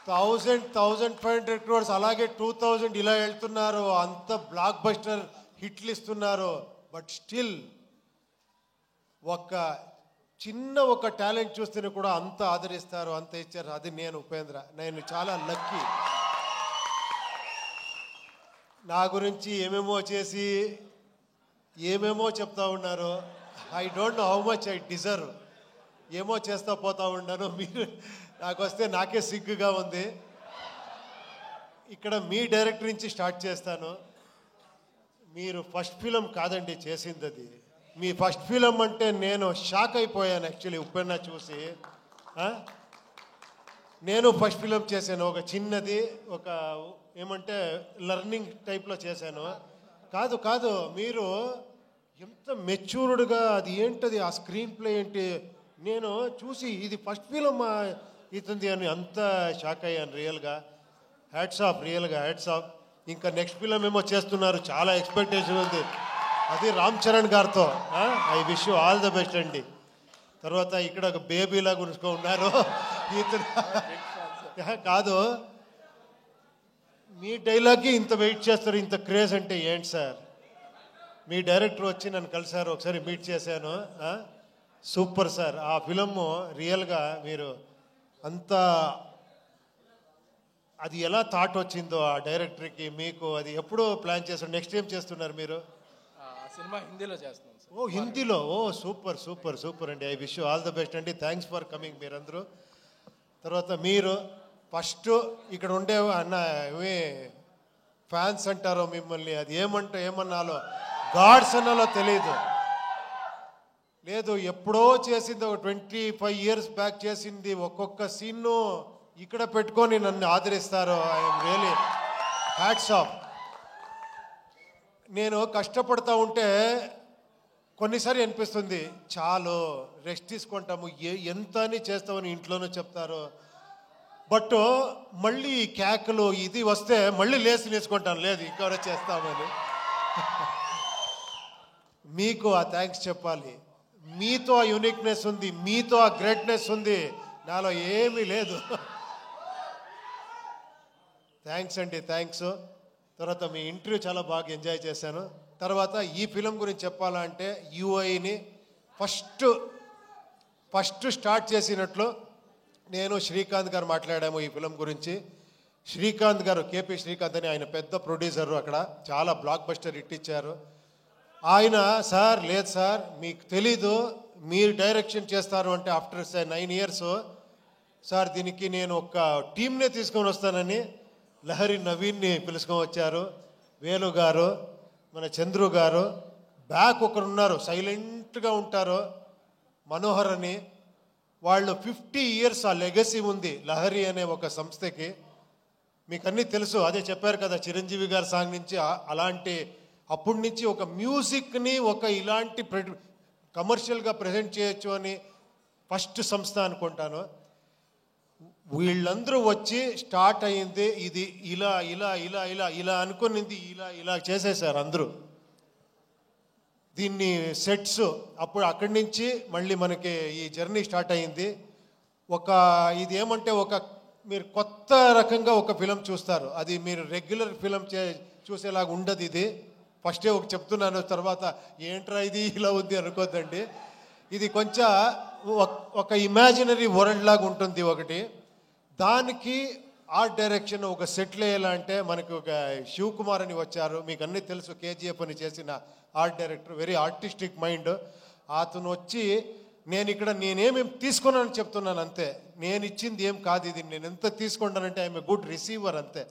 1,500 crores అలాగే 2,000 ఇలా వెళ్తున్నారు, అంత బ్లాక్ బస్టర్ హిట్లు ఇస్తున్నారు. బట్ స్టిల్ ఒక టాలెంట్ చూస్తేనే కూడా అంత ఆదరిస్తారు, అంత ఇచ్చారు. అది నేను ఉపేంద్ర, నేను చాలా లక్కీ. నా గురించి ఏమేమో చేసి ఏమేమో చెప్తా ఉన్నారు. I don't know how much I deserve. ఏమో చేస్తా పోతా ఉన్నాను. మీరు నాకు వస్తే నాకే సిగ్గుగా ఉంది. ఇక్కడ మీ డైరెక్టర్ నుంచి స్టార్ట్ చేస్తాను. మీరు ఫస్ట్ ఫిలం కాదండి చేసింది అది. మీ ఫస్ట్ ఫిలం అంటే నేను షాక్ అయిపోయాను యాక్చువల్లీ ఉప్పెన్న చూసి. ఆ? నేను ఫస్ట్ ఫిలం చేశాను, ఒక చిన్నది, ఒక ఏమంటే లర్నింగ్ టైప్లో చేశాను. కాదు కాదు, మీరు ఎంత మెచ్యూర్డ్గా అది ఏంటది ఆ స్క్రీన్ ప్లే ఏంటి, నేను చూసి ఇది ఫస్ట్ ఫిలం ఇతుంది అని అంత షాక్ అయ్యాను రియల్గా. హ్యాట్స్ ఆఫ్, రియల్గా హ్యాట్స్ ఆఫ్. ఇంకా నెక్స్ట్ ఫిలం ఏమో చేస్తున్నారు, చాలా ఎక్స్పెక్టేషన్ ఉంది, అది రామ్ చరణ్ గారితో. I wish you all the best అండి. తర్వాత ఇక్కడ ఒక బేబీలాగా ఉన్నారు ఇతను. కాదు, మీ డైలాగ్కి ఇంత వెయిట్ చేస్తారు, ఇంత క్రేజ్ అంటే ఏంటి సార్? మీ డైరెక్టర్ వచ్చి నన్ను కలిసారు, ఒకసారి మీట్ చేశాను. సూపర్ సార్, ఆ ఫిలము రియల్గా మీరు అంత అది ఎలా థాట్ వచ్చిందో ఆ డైరెక్టర్కి మీకు, అది ఎప్పుడో ప్లాన్ చేస్తారు? నెక్స్ట్ ఏం చేస్తున్నారు మీరు? సినిమా హిందీలో చేస్తున్నాం సార్. ఓ హిందీలో, ఓ సూపర్ సూపర్ సూపర్ అండి. I wish you all the best అండి. థ్యాంక్స్ ఫర్ కమింగ్ మీరందరూ. తర్వాత మీరు ఫస్ట్ ఇక్కడ ఉండే అన్న ఏమి ఫ్యాన్స్ అంటారో మిమ్మల్ని, అది ఏమన్నాలో గాడ్స్ అన్నాలో తెలియదు. లేదు, ఎప్పుడో చేసింది, ఒక 25 years బ్యాక్ చేసింది. ఒక్కొక్క సీన్ను ఇక్కడ పెట్టుకొని నన్ను ఆదరిస్తారు. I'm really hats off. నేను కష్టపడతా ఉంటే కొన్నిసారి అనిపిస్తుంది చాలు రెస్ట్ తీసుకుంటాము, ఎంత అని చేస్తామని ఇంట్లోనూ చెప్తారు. బట్ మళ్ళీ ఈ కేకలు ఇది వస్తే మళ్ళీ లేచి నేర్చుకుంటాను, లేదు ఇంకెవరో చేస్తామని. మీకు ఆ థ్యాంక్స్ చెప్పాలి. మీతో ఆ యూనిక్నెస్ ఉంది, మీతో ఆ గ్రేట్నెస్ ఉంది, నాలో ఏమీ లేదు. థ్యాంక్స్ అండి, థ్యాంక్స్. తర్వాత మీ ఇంటర్వ్యూ చాలా బాగా ఎంజాయ్ చేశాను. తర్వాత ఈ ఫిలం గురించి చెప్పాలంటే యూఐని ఫస్ట్ స్టార్ట్ చేసినట్లు నేను శ్రీకాంత్ గారు మాట్లాడాము ఈ ఫిలం గురించి. శ్రీకాంత్ గారు, కేపీ శ్రీకాంత్ అని ఆయన పెద్ద ప్రొడ్యూసరు, అక్కడ చాలా బ్లాక్ బస్టర్ హిట్ ఇచ్చారు. ఆయన సార్ లేదు సార్ మీకు తెలీదు, మీరు డైరెక్షన్ చేస్తారు అంటే ఆఫ్టర్ 9 years సార్ దీనికి నేను ఒక టీంనే తీసుకొని వస్తానని లహరి నవీన్ని పిలుచుకొని వచ్చారు. వేలు గారు, మన చంద్రు గారు, బ్యాక్ ఒకరు ఉన్నారు సైలెంట్గా ఉంటారు, మనోహర్ అని. వాళ్ళు 50 years ఆ లెగసీ ఉంది లహరి అనే ఒక సంస్థకి. మీకు అన్నీ తెలుసు, అదే చెప్పారు కదా చిరంజీవి గారి సాంగ్ నుంచి అలాంటి అప్పటి నుంచి ఒక మ్యూజిక్ని ఒక ఇలాంటి కమర్షియల్గా ప్రజెంట్ చేయొచ్చు అని ఫస్ట్ సంస్థ అనుకుంటాను. వీళ్ళందరూ వచ్చి స్టార్ట్ అయ్యింది ఇది ఇలా ఇలా ఇలా ఇలా ఇలా అనుకునింది ఇలా ఇలా చేసేసారు అందరూ. దీన్ని సెట్స్ అప్పుడు అక్కడి నుంచి మళ్ళీ మనకి ఈ జర్నీ స్టార్ట్ అయ్యింది. ఇది ఏమంటే మీరు కొత్త రకంగా ఒక ఫిలం చూస్తారు, అది మీరు రెగ్యులర్ ఫిలం చూసేలాగా ఉండదు. ఇది ఫస్టే చెప్తున్నాను, తర్వాత ఏంట్రా ఇది ఇలా ఉంది అనుకోద్దండి. ఇది కొంచెం ఒక ఇమాజినరీ వరల్డ్ లాగా ఉంటుంది ఒకటి. దానికి ఆర్ట్ డైరెక్షన్ ఒక సెటిల్ అయ్యేలాంటే మనకు ఒక శివకుమార్ అని వచ్చారు, మీకు అన్నీ తెలుసు, కేజీఎఫ్ అని చేసిన art director, very artistic mind. అతను వచ్చి నేనేమేమి తీసుకున్నానని చెప్తున్నాను అంతే, నేను ఇచ్చింది ఏం కాదు ఇది, నేను ఎంత తీసుకుంటానంటే ఐఎమ్ ఏ గుడ్ రిసీవర్ అంతే.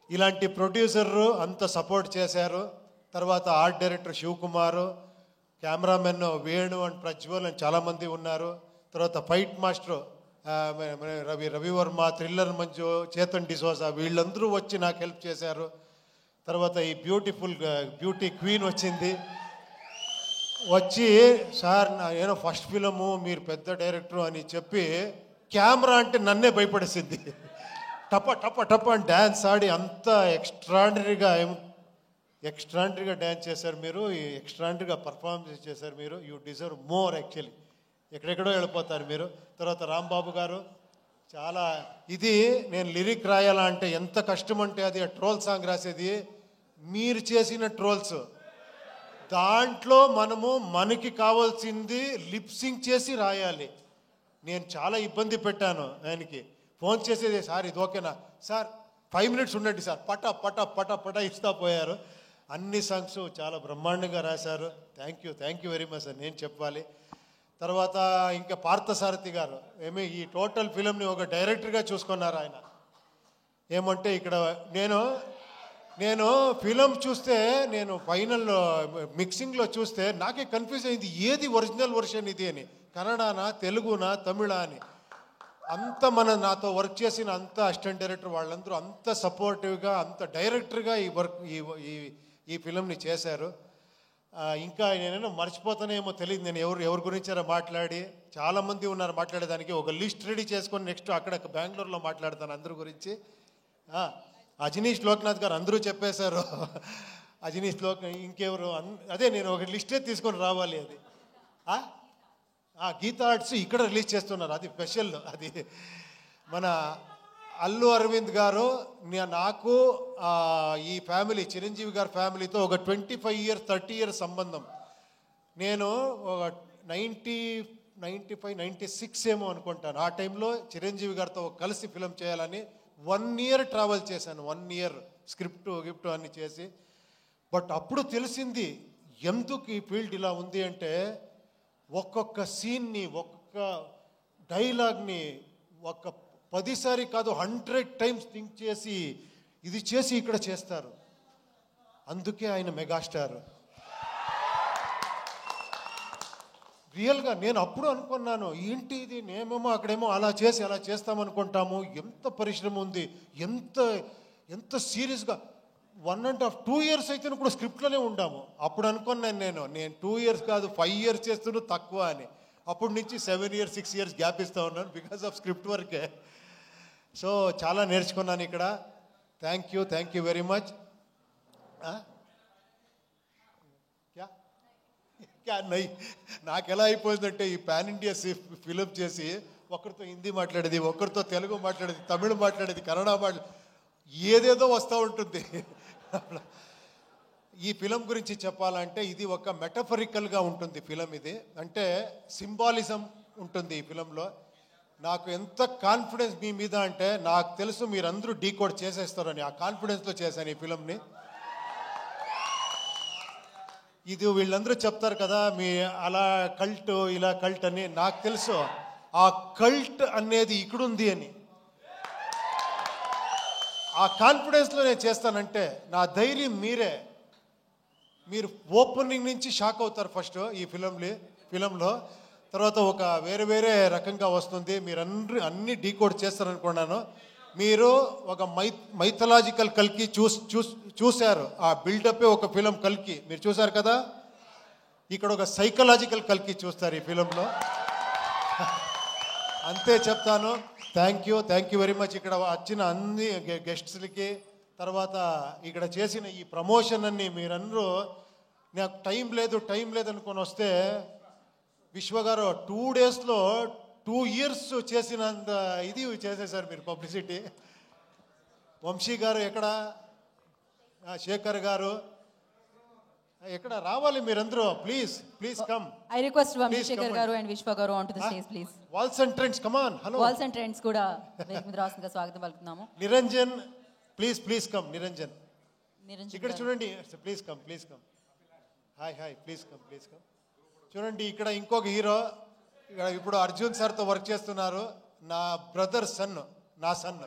ఇలాంటి ప్రొడ్యూసర్ అంత సపోర్ట్ చేశారు. తర్వాత art director Shivakumar, cameraman Venu and Prajwal అని చాలామంది ఉన్నారు. తర్వాత fight master Ravivarma, thriller Manju, Chetan D'Souza, వీళ్ళందరూ వచ్చి నాకు హెల్ప్ చేశారు. తర్వాత ఈ బ్యూటీ క్వీన్ వచ్చింది, వచ్చి సార్ ఏదో ఫస్ట్ ఫిలము మీరు పెద్ద డైరెక్టర్ అని చెప్పి కెమెరా అంటే నన్నే భయపడేసింది. టప టప టప అని డ్యాన్స్ ఆడి అంత ఎక్స్ట్రాండరీగా డ్యాన్స్ చేశారు మీరు, ఎక్స్ట్రాండరీగా పర్ఫార్మెన్స్ చేశారు మీరు. యూ డిజర్వ్ మోర్ యాక్చువల్లీ, ఎక్కడెక్కడో వెళ్ళిపోతారు మీరు. తర్వాత రాంబాబు గారు చాలా ఇది నేను లిరిక్ రాయాలా అంటే ఎంత కష్టం అంటే అది ట్రోల్ సాంగ్ రాసేది మీరు చేసిన ట్రోల్స్, దాంట్లో మనకి కావాల్సింది లిప్సింగ్ చేసి రాయాలి. నేను చాలా ఇబ్బంది పెట్టాను ఆయనకి, ఫోన్ చేసేది సార్ ఇది ఓకేనా సార్ 5 minutes ఉండండి సార్, పట పట పట పట ఇస్తా పోయారు. అన్ని సాంగ్స్ చాలా బ్రహ్మాండంగా రాశారు. Thank you very much sir నేను చెప్పాలి. తర్వాత ఇంకా పార్థసారథి గారు ఈ టోటల్ ఫిలింని ఒక డైరెక్టర్గా చూసుకున్నారు ఆయన. ఏమంటే ఇక్కడ నేను ఫిలం చూస్తే, నేను ఫైనల్ మిక్సింగ్లో చూస్తే నాకే కన్ఫ్యూజ్ అయింది, ఏది ఒరిజినల్ వర్షన్ ఇది అని, కన్నడనా తెలుగునా తమిళా అని. అంత నాతో వర్క్ చేసిన అంత అసిస్టెంట్ డైరెక్టర్ వాళ్ళందరూ అంత సపోర్టివ్గా, అంత డైరెక్టర్గా ఈ ఫిలంని చేశారు. ఇంకా నేనేమో మర్చిపోతానేమో తెలియదు, నేను ఎవరి గురించారో మాట్లాడి, చాలామంది ఉన్నారు మాట్లాడేదానికి. ఒక లిస్ట్ రెడీ చేసుకొని నెక్స్ట్ అక్కడ బెంగళూరులో మాట్లాడతాను అందరి గురించి. అజనీష్ లోక్నాథ్ గారు అందరూ చెప్పేశారు. అజనీష్ ఇంకెవరు, అదే నేను ఒక లిస్టే తీసుకొని రావాలి. అది గీతా ఆర్ట్స్ ఇక్కడ రిలీజ్ చేస్తున్నారు, అది స్పెషల్. అది మన అల్లు అరవింద్ గారు, నాకు ఈ ఫ్యామిలీ చిరంజీవి గారి ఫ్యామిలీతో ఒక 25 years 30 years సంబంధం. నేను ఒక 95 96 ఏమో అనుకుంటాను, ఆ టైంలో చిరంజీవి గారితో కలిసి ఫిలం చేయాలని 1 year ట్రావెల్ చేశాను. 1 year స్క్రిప్ట్ గిఫ్ట్ అన్ని చేసి. బట్ అప్పుడు తెలిసింది ఎందుకు ఈ ఫీల్డ్ ఇలా ఉంది అంటే, ఒక్కొక్క సీన్ని, ఒక్కొక్క డైలాగ్ని ఒక 10 సారి కాదు 100 times థింక్ చేసి ఇది చేసి ఇక్కడ చేస్తారు. అందుకే ఆయన మెగాస్టార్. రియల్గా నేను అప్పుడు అనుకున్నాను, ఏంటి ఇది, నేమేమో అక్కడేమో అలా చేసి అలా చేస్తామనుకుంటాము, ఎంత పరిశ్రమ ఉంది, ఎంత సీరియస్గా 1.5-2 years అయితే కూడా స్క్రిప్ట్లోనే ఉండాము. అప్పుడు అనుకున్నాను నేను 2 years కాదు 5 years చేస్తున్నా తక్కువ అని. అప్పటి నుంచి 7 years 6 years గ్యాప్ ఇస్తూ ఉన్నాను బికాస్ ఆఫ్ స్క్రిప్ట్ వర్కే. సో చాలా నేర్చుకున్నాను ఇక్కడ. Thank you very much. నాకు ఎలా అయిపోయిందంటే, ఈ పాన్ ఇండియా ఫిలిం చేసి ఒకరితో హిందీ మాట్లాడేది, ఒకరితో తెలుగు మాట్లాడేది, తమిళ మాట్లాడేది, కన్నడ ఏదేదో వస్తూ ఉంటుంది. ఈ ఫిలం గురించి చెప్పాలంటే ఇది ఒక మెటఫరికల్గా ఉంటుంది ఫిలం. ఇది అంటే సింబాలిజం ఉంటుంది ఈ ఫిలంలో. నాకు ఎంత కాన్ఫిడెన్స్ మీ మీద అంటే, నాకు తెలుసు మీరందరూ డీకోడ్ చేసేస్తారని, ఆ కాన్ఫిడెన్స్లో చేశాను ఈ ఫిలంని. ఇది వీళ్ళందరూ చెప్తారు కదా, మీ అలా కల్ట్ ఇలా కల్ట్ అని, నాకు తెలుసు ఆ కల్ట్ అనేది ఇక్కడుంది అని. ఆ కాన్ఫిడెన్స్లో నేను చేస్తానంటే, నా ధైర్యం మీరు ఓపెనింగ్ నుంచి షాక్ అవుతారు ఫస్ట్ ఈ ఫిలంలో. తర్వాత ఒక వేరే రకంగా వస్తుంది. మీరు అన్ని డీకోడ్ చేస్తారనుకున్నాను. మీరు ఒక మైథలాజికల్ కల్కి చూశారు. ఆ బిల్డప్పే ఒక ఫిలం కల్కి మీరు చూశారు కదా. ఇక్కడ ఒక సైకలాజికల్ కల్కి చూస్తారు ఈ ఫిలంలో. అంతే చెప్తాను. Thank you very much. ఇక్కడ వచ్చిన అన్ని గెస్ట్స్లకి, తర్వాత ఇక్కడ చేసిన ఈ ప్రమోషన్ అన్ని మీరందరూ, నాకు టైం లేదు అనుకొని వస్తే, విశ్వగారు 2 daysలో 2 years చేసినంత ఇది చేసేసారు మీరు పబ్లిసిటీ. వంశీ గారు ఎక్కడ, శేఖర్ గారు ఎక్కడ, రావాలి మీరందరూ. Please come. I request Vamsi Sekhar garu and Vishwa garu on to the stage please. Walls and Trends, come on. Hello, Walls and Trends కూడా వేదిక మీద రావాల్సిందిగా స్వాగతం పలుకుతున్నాము. Niranjan please come. నిరంజన్ ఇక్కడ చూడండి. Please come. Hi please come. చూడండి, ఇక్కడ ఇంకొక హీరో, ఇక్కడ ఇప్పుడు అర్జున్ సార్తో వర్క్ చేస్తున్నారు. నా బ్రదర్ నా సన్.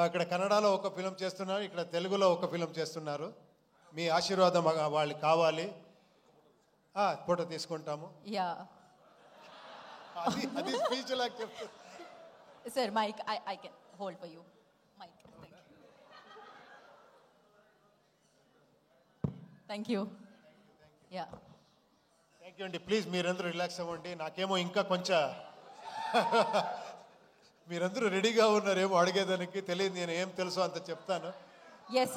ఇక్కడ కన్నడలో ఒక ఫిలం చేస్తున్నారు, ఇక్కడ తెలుగులో ఒక ఫిలం చేస్తున్నారు. మీ ఆశీర్వాదం వాళ్ళకి కావాలి. ఫోటో తీసుకుంటాము. అది స్పీచ్ లాగా చెప్తారు. Sir mike I can hold for you. Mike. Thank you. Thank you అండి. ప్లీజ్ మీరందరూ రిలాక్స్ అవ్వండి. నాకేమో ఇంకా కొంచెం మీరందరూ రెడీగా ఉన్నారేమో అడిగేదానికి, తెలియదు. నేను ఏం తెలుసో అంత చెప్తాను. Yes,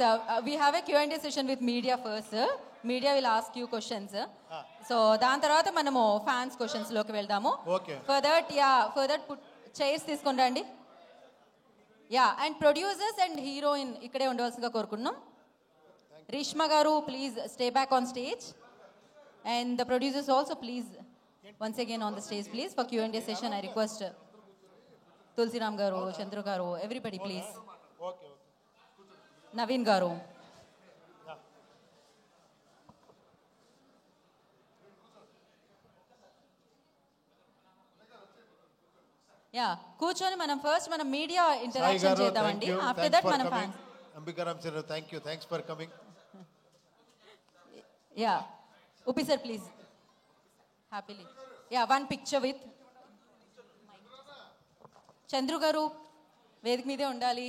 we have a Q&A session with media first, sir. Media will ask you questions. So దాని తర్వాత మనము ఫ్యాన్స్ క్వశ్చన్స్ లోకి వెళ్దాము. Okay. For that put chairs తీసుకొని రండి. And producers and heroine ఇక్కడే ఉండవలసిందిగా కోరుకుంటున్నాం. రేష్మా గారు please stay back on stage. And the producers also please once again on the stage please for Q&A session. I request Tulsiram గారు, చంద్రు గారు, everybody please. ఓకే. నవీన్ గారు. యా కూర్చొని మనం ఫస్ట్ మనం మీడియా సాయి ఇంటరాక్షన్ గారు చేద్దామండి. ఆఫ్టర్ దట్ మనం fans. Ambikaram sir thanks for coming. Yeah Uppi sir please happily. Yeah one picture with Chandru గారు వేదిక మీదే ఉండాలి.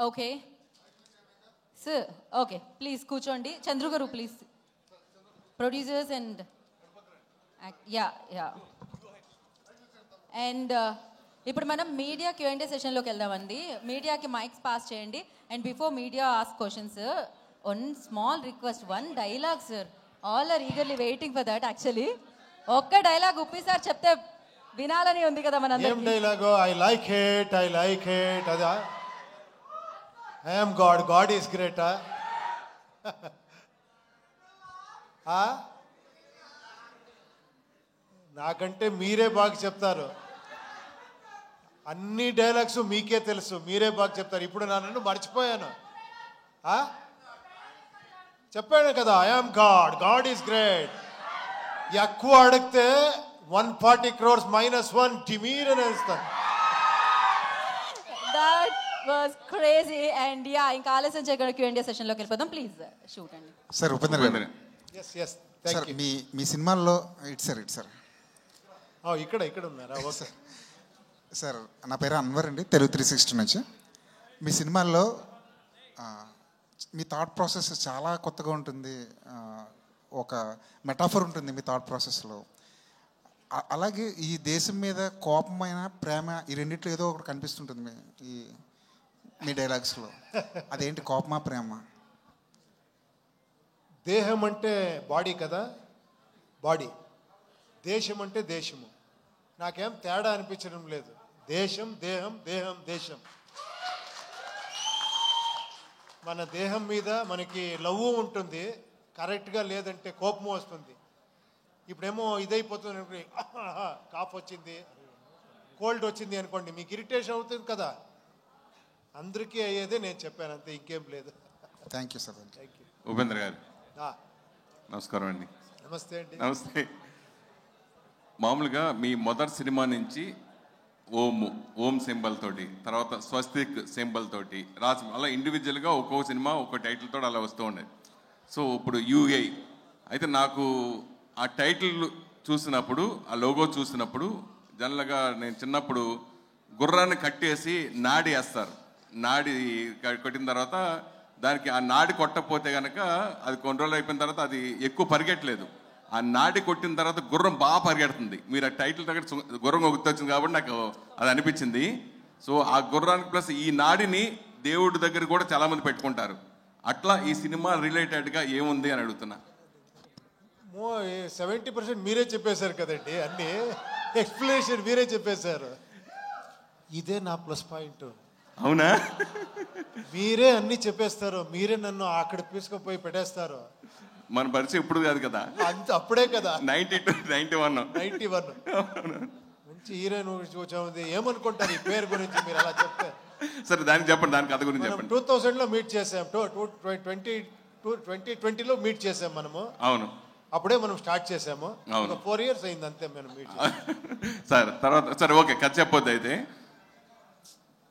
ఓకే సార్ ఓకే ప్లీజ్ కూర్చోండి. చంద్రు గారు please. Producers and yeah yeah and ఇప్పుడు మనం మీడియా Q&A సెషన్లోకి వెళ్దామండి. మీడియాకి మైక్స్ పాస్ చేయండి. And before media ask questions one small request, one dialogue sir. All are eagerly waiting for that. Actually ఒక్క డైలాగ్ ఉప్పి సార్ చెప్తే వినాలని ఉంది కదా ఏం మనందరికీ. డైలాగో? ఐ లైక్ ఇట్ అదా? ఐ యామ్ గాడ్ ఈస్ గ్రేటా? నాకంటే మీరే బాగా చెప్తారు. అన్ని డైలాగ్స్ మీకే తెలుసు, మీరే బాగా చెప్తారు. ఇప్పుడు నన్ను మర్చిపోయాను. చెప్పాను కదా, I am god is great. ఎక్కువ అడిగితే 140 crores -1 డిమీర్ అని వేస్తాను. That was crazy. And yeah ఇంకా ఆలస్యం చేయకుండా Q&A సెషన్లోకి వెళ్ళిపోదాం. ప్లీజ్ షూట్ అండి. సార్ ఉపేంద్ర గారు, ఎస్ సార్ థ్యాంక్ యూ. మీ సినిమాల్లో ఇటు సార్ ఇక్కడ ఉన్నారా? ఓకే సార్, నా పేరు అన్వర్ అండి, తెలుగు 360 నుంచి. మీ సినిమాల్లో మీ థాట్ ప్రాసెస్ చాలా కొత్తగా ఉంటుంది. ఒక మెటాఫర్ ఉంటుంది మీ థాట్ ప్రాసెస్లో. అలాగే ఈ దేశం మీద కోపమైన ప్రేమ, ఈ రెండిట్లో ఏదో ఒకటి కనిపిస్తుంటుంది మీ డైలాగ్స్లో. అదేంటి, కోపమా ప్రేమ? దేహం అంటే బాడీ కదా, బాడీ. దేశం అంటే దేశము. నాకేం తేడా అనిపించడం లేదు. దేశం దేహం, దేహం దేశం. మన దేహం మీద మనకి లవ్ ఉంటుంది, కరెక్ట్గా లేదంటే కోపం వస్తుంది. ఇప్పుడేమో ఇదైపోతుంది అనుకోండి, కాఫ్ వచ్చింది, కోల్డ్ వచ్చింది అనుకోండి, మీకు ఇరిటేషన్ అవుతుంది కదా. అందరికీ అయ్యేదే నేను చెప్పాను, అంతే, ఇంకేం లేదు. Thank you sir. Thank you. Upendra గారు ఆ, నమస్కారం అండి. నమస్తే అండి. నమస్తే. మామూలుగా మీ మొదటి సినిమా నుంచి ఓం సింబల్ తోటి, తర్వాత స్వస్తిక్ సింబల్ తోటి రాసి అలా ఇండివిజువల్గా ఒక్కొక్క సినిమా ఒక్కో టైటిల్ తోటి అలా వస్తూ ఉండేది. సో ఇప్పుడు యూఐ అయితే నాకు ఆ టైటిల్ చూసినప్పుడు, ఆ లోగో చూసినప్పుడు, జనరల్గా నేను చిన్నప్పుడు గుర్రాన్ని కట్టేసి నాడి వేస్తారు. నాడి కొట్టిన తర్వాత దానికి ఆ నాడి కొట్టకపోతే కనుక అది కొన్ని రోజులు అయిపోయిన తర్వాత అది ఎక్కువ పరిగెట్టలేదు. ఆ నాడి కొట్టిన తర్వాత గుర్రం బాగా పరిగెడుతుంది. మీరు ఆ టైటిల్ దగ్గర గుర్రం గుర్తొచ్చింది కాబట్టి నాకు అది అనిపించింది. సో ఆ గుర్రానికి ప్లస్ ఈ నాడిని దేవుడి దగ్గర కూడా చాలామంది పెట్టుకుంటారు. అట్లా ఈ సినిమా రిలేటెడ్గా ఏముంది అని అడుగుతున్నా. 70% మీరే చెప్పేశారు కదండి, అన్ని ఎక్స్ప్లెనేషన్ మీరే చెప్పేశారు. ఇదే నా ప్లస్ పాయింట్. అవునా? మీరే అన్ని చెప్పేస్తారు, మీరే నన్ను అక్కడ తీసుకుపోయి పెట్టేస్తారు. మన పరిచయం ఇప్పుడు కాదు కదా, అంత అప్పుడే కదా, 92, 91. మంచి హీరోయిన్ చూసాము. ఏమనుకుంటారు ఈ పేరు గురించి మీరు అలా చెప్తే? సరే దానికి చెప్పండి, దాని కథ గురించి చెప్పండి. 2000లో మీట్ చేసాం, 2020లో మీట్ చేసాం మనము. అవును, అప్పుడే మనం స్టార్ట్ చేసాము. అవును. 4 years అయింది అంతే మనం మీట్ చేసాం. సార్ తర్వాత సరే ఓకే, కథ చెప్పొద్దు. అయితే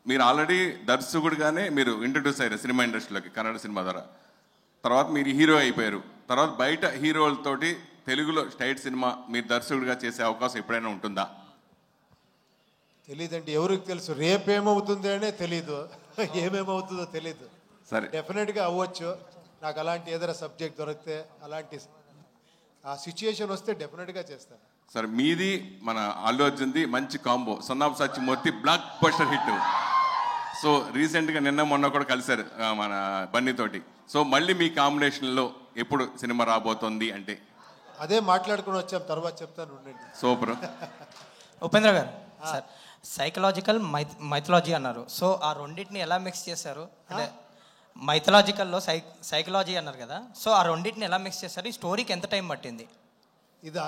మీరు ఆల్రెడీ దర్శకుడిగానే మీరు ఇంట్రడ్యూస్ అయ్యారు సినిమా ఇండస్ట్రీలోకి కన్నడ సినిమా ద్వారా. తర్వాత మీరు హీరో అయిపోయారు. తర్వాత బయట హీరోలతోటి తెలుగులో స్టైట్ సినిమా మీరు దర్శకుడిగా చేసే అవకాశం ఎప్పుడైనా ఉంటుందా? తెలీదండి, ఎవరికి తెలుసు? రేపేమవుతుంది అనే తెలీదు, ఏమేమవుతుందో తెలీదు. సరే, డెఫినెట్గా అవ్వచ్చు. నాకు అలాంటి ఏదైనా సబ్జెక్ట్ దొరికితే, అలాంటి ఆ సిచ్యుయేషన్ వస్తే డెఫినెట్గా చేస్తాను. సరే మీది మన అల్లు అర్జున్ది మంచి combo, son of Satyamurthy block buster hit. So రీసెంట్గా నిన్న మొన్న కూడా కలిశారు మన బన్నీతోటి. సో మళ్ళీ మీ కాంబినేషన్లో ఎప్పుడు సినిమా రాబోతోంది అంటే? అదే మాట్లాడుకుని వచ్చాం, తర్వాత చెప్తాను, ఉండండి. సూపర్. ఉపేంద్ర గారు సార్ సైకలాజికల్ మైథలాజీ అన్నారు. సో ఆ రెండింటిని ఎలా మిక్స్ చేశారు? అంటే మైథలాజికల్లో సైకలాజీ అన్నారు కదా, సో ఆ రెండింటిని ఎలా మిక్స్ చేశారు? ఈ స్టోరీకి ఎంత టైం పట్టింది? ఇదా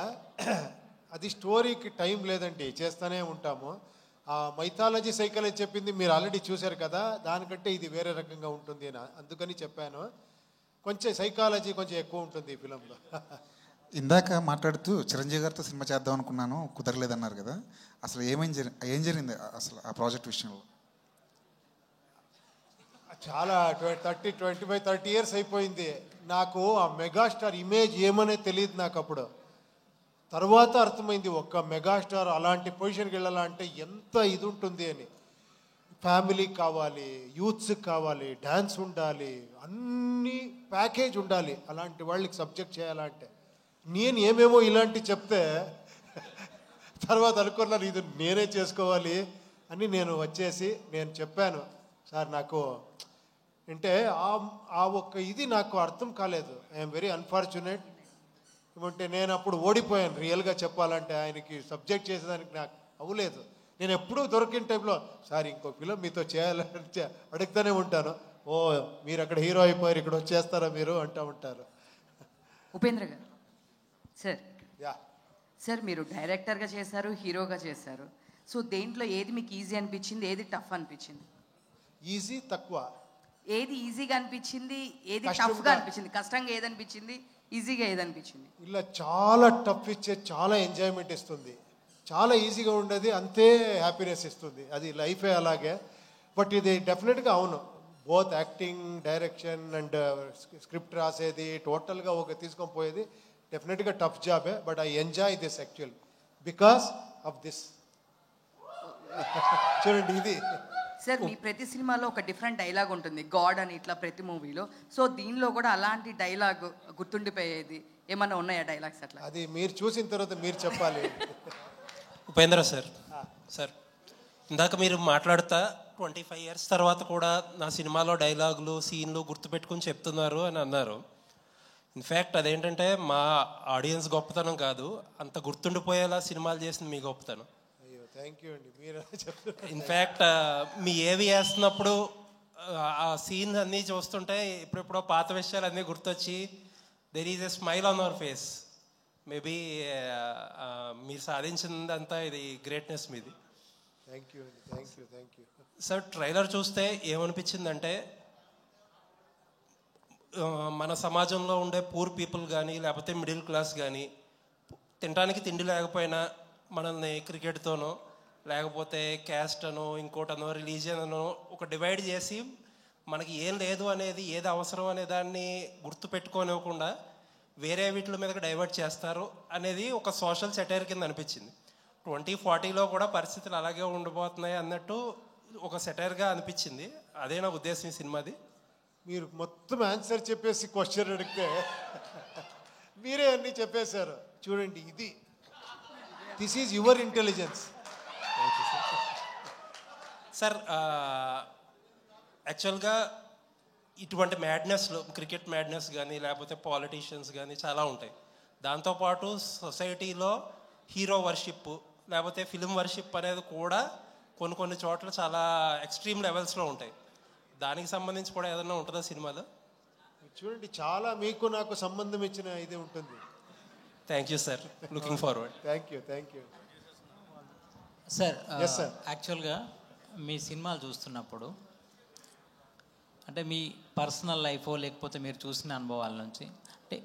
అది స్టోరీకి టైం లేదండి, చేస్తూనే ఉంటాము. ఆ మైథాలజీ సైకాలజీ చెప్పింది మీరు ఆల్రెడీ చూశారు కదా, దానికంటే ఇది వేరే రకంగా ఉంటుంది అని అందుకని చెప్పాను. కొంచెం సైకాలజీ కొంచెం ఎక్కువ ఉంటుంది ఈ ఫిలంలో. ఇందాక మాట్లాడుతూ చిరంజీవి గారితో సినిమా చేద్దాం అనుకున్నాను, కుదరలేదన్నారు కదా, అసలు ఏం జరిగింది అసలు ఆ ప్రాజెక్ట్ విషయంలో? చాలా 25-30 ఇయర్స్ అయిపోయింది. నాకు ఆ మెగాస్టార్ ఇమేజ్ ఏమనే తెలియదు నాకు అప్పుడు. తర్వాత అర్థమైంది ఒక్క మెగాస్టార్ అలాంటి పొజిషన్కి వెళ్ళాలంటే ఎంత ఇది ఉంటుంది అని. ఫ్యామిలీకి కావాలి, యూత్స్కి కావాలి, డ్యాన్స్ ఉండాలి, అన్ని ప్యాకేజ్ ఉండాలి అలాంటి వాళ్ళకి సబ్జెక్ట్ చేయాలంటే. నేను ఏమేమో ఇలాంటి చెప్తే తర్వాత అనుకున్నాను ఇది నేనే చేసుకోవాలి అని. నేను వచ్చేసి నేను చెప్పాను, సార్ నాకు అంటే ఆ ఒక్క ఇది నాకు అర్థం కాలేదు. I'm very unfortunate. ఏమంటే నేను అప్పుడు ఓడిపోయాను రియల్గా చెప్పాలంటే. ఆయనకి సబ్జెక్ట్ చేసేదానికి నాకు అవ్వలేదు. నేను ఎప్పుడూ దొరికిన టైంలో సార్ ఇంకో ఫిలం మీతో చేయాలని అడుగుతూనే ఉంటాను. ఓ మీరు అక్కడ హీరో అయిపోయారు, ఇక్కడ వచ్చేస్తారా మీరు అంటూ ఉంటారు. ఉపేంద్ర గారు సార్, యా సార్ మీరు డైరెక్టర్గా చేశారు, హీరోగా చేశారు. సో దేంట్లో ఏది మీకు ఈజీ అనిపించింది, ఏది టఫ్ అనిపించింది? ఈజీ తక్కువ. ఏది ఈజీగా అనిపించింది, ఏది టఫ్గా అనిపించింది? కష్టంగా ఏది అనిపించింది, ఈజీగా ఏది అనిపించింది? ఇలా చాలా టఫ్ ఇచ్చే చాలా ఎంజాయ్మెంట్ ఇస్తుంది, చాలా ఈజీగా ఉండేది అంతే హ్యాపీనెస్ ఇస్తుంది. అది లైఫే అలాగే. బట్ ఇది డెఫినెట్గా అవును, both acting, direction and script రాసేది టోటల్గా ఒక తీసుకొని పోయేది డెఫినెట్గా టఫ్ జాబే. But I enjoy this actual because of this. చూడండి ఇది సార్ మీ ప్రతి సినిమాలో ఒక డిఫరెంట్ డైలాగ్ ఉంటుంది, గాడ్ అని ఇట్లా ప్రతి మూవీలో. సో దీనిలో కూడా అలాంటి డైలాగ్ గుర్తుండిపోయేది ఏమన్నా ఉన్నాయా డైలాగ్స్ అట్లా? అది మీరు చూసిన తర్వాత మీరు చెప్పాలి. ఉపేంద్ర సార్, సార్ ఇందాక మీరు మాట్లాడుతా 25 ఇయర్స్ తర్వాత కూడా నా సినిమాలో డైలాగులు, సీన్లు గుర్తుపెట్టుకుని చెప్తున్నారు అని అన్నారు. ఇన్ఫ్యాక్ట్ అదేంటంటే మా ఆడియన్స్ గొప్పతనం కాదు, అంత గుర్తుండిపోయేలా సినిమాలు చేసింది మీ గొప్పతనం. థ్యాంక్ యూ అండి, మీరు చెప్తున్నారు. ఇన్ఫ్యాక్ట్ మీ ఏవి వేస్తున్నప్పుడు ఆ సీన్ అన్నీ చూస్తుంటే ఇప్పుడెప్పుడో పాత విషయాలు అన్నీ గుర్తొచ్చి there is a smile on hour face. Maybe మీరు సాధించిందంతా ఇది గ్రేట్నెస్ మీది. థ్యాంక్ యూ అండి, thank you, thank you. Sir trailer చూస్తే ఏమనిపించిందంటే మన సమాజంలో ఉండే పూర్ పీపుల్ కానీ లేకపోతే మిడిల్ క్లాస్ కానీ తినడానికి తిండి లేకపోయినా మనల్ని క్రికెట్తోనో లేకపోతే క్యాస్ట్ అనో ఇంకోటనో రిలీజియన్ అనో ఒక డివైడ్ చేసి మనకి ఏం లేదు అనేది, ఏది అవసరం అనే దాన్ని గుర్తు పెట్టుకోనివ్వకుండా వేరే వీటి మీదకి డైవర్ట్ చేస్తారు అనేది ఒక సోషల్ సెటైర్ కింద అనిపించింది. 2040లో కూడా పరిస్థితులు అలాగే ఉండిపోతున్నాయి అన్నట్టు ఒక సెటైర్గా అనిపించింది. అదే నా ఉద్దేశం ఈ సినిమాది. మీరు మొత్తం ఆన్సర్ చెప్పేసి క్వశ్చన్ అడిగితే మీరే అన్నీ చెప్పేశారు. చూడండి ఇది this is your intelligence. Sir యాక్చువల్గా ఇటువంటి మ్యాడ్నెస్లో క్రికెట్ మ్యాడ్నెస్ కానీ లేకపోతే పాలిటీషియన్స్ కానీ చాలా ఉంటాయి. దాంతోపాటు సొసైటీలో హీరో వర్షిప్ లేకపోతే ఫిలిం వర్షిప్ అనేది కూడా కొన్ని చోట్ల చాలా ఎక్స్ట్రీమ్ లెవెల్స్లో ఉంటాయి. దానికి సంబంధించి కూడా ఏదైనా ఉంటుందా సినిమాలో? చూడండి చాలా మీకు నాకు సంబంధం ఇచ్చిన ఇది ఉంటుంది. Thank you sir, looking forward. Thank you, thank you sir. Yes sir. యాక్చువల్గా మీ సినిమాలు చూస్తున్నప్పుడు అంటే మీ పర్సనల్ లైఫ్ లేకపోతే మీరు చూసిన అనుభవాల నుంచి అంటే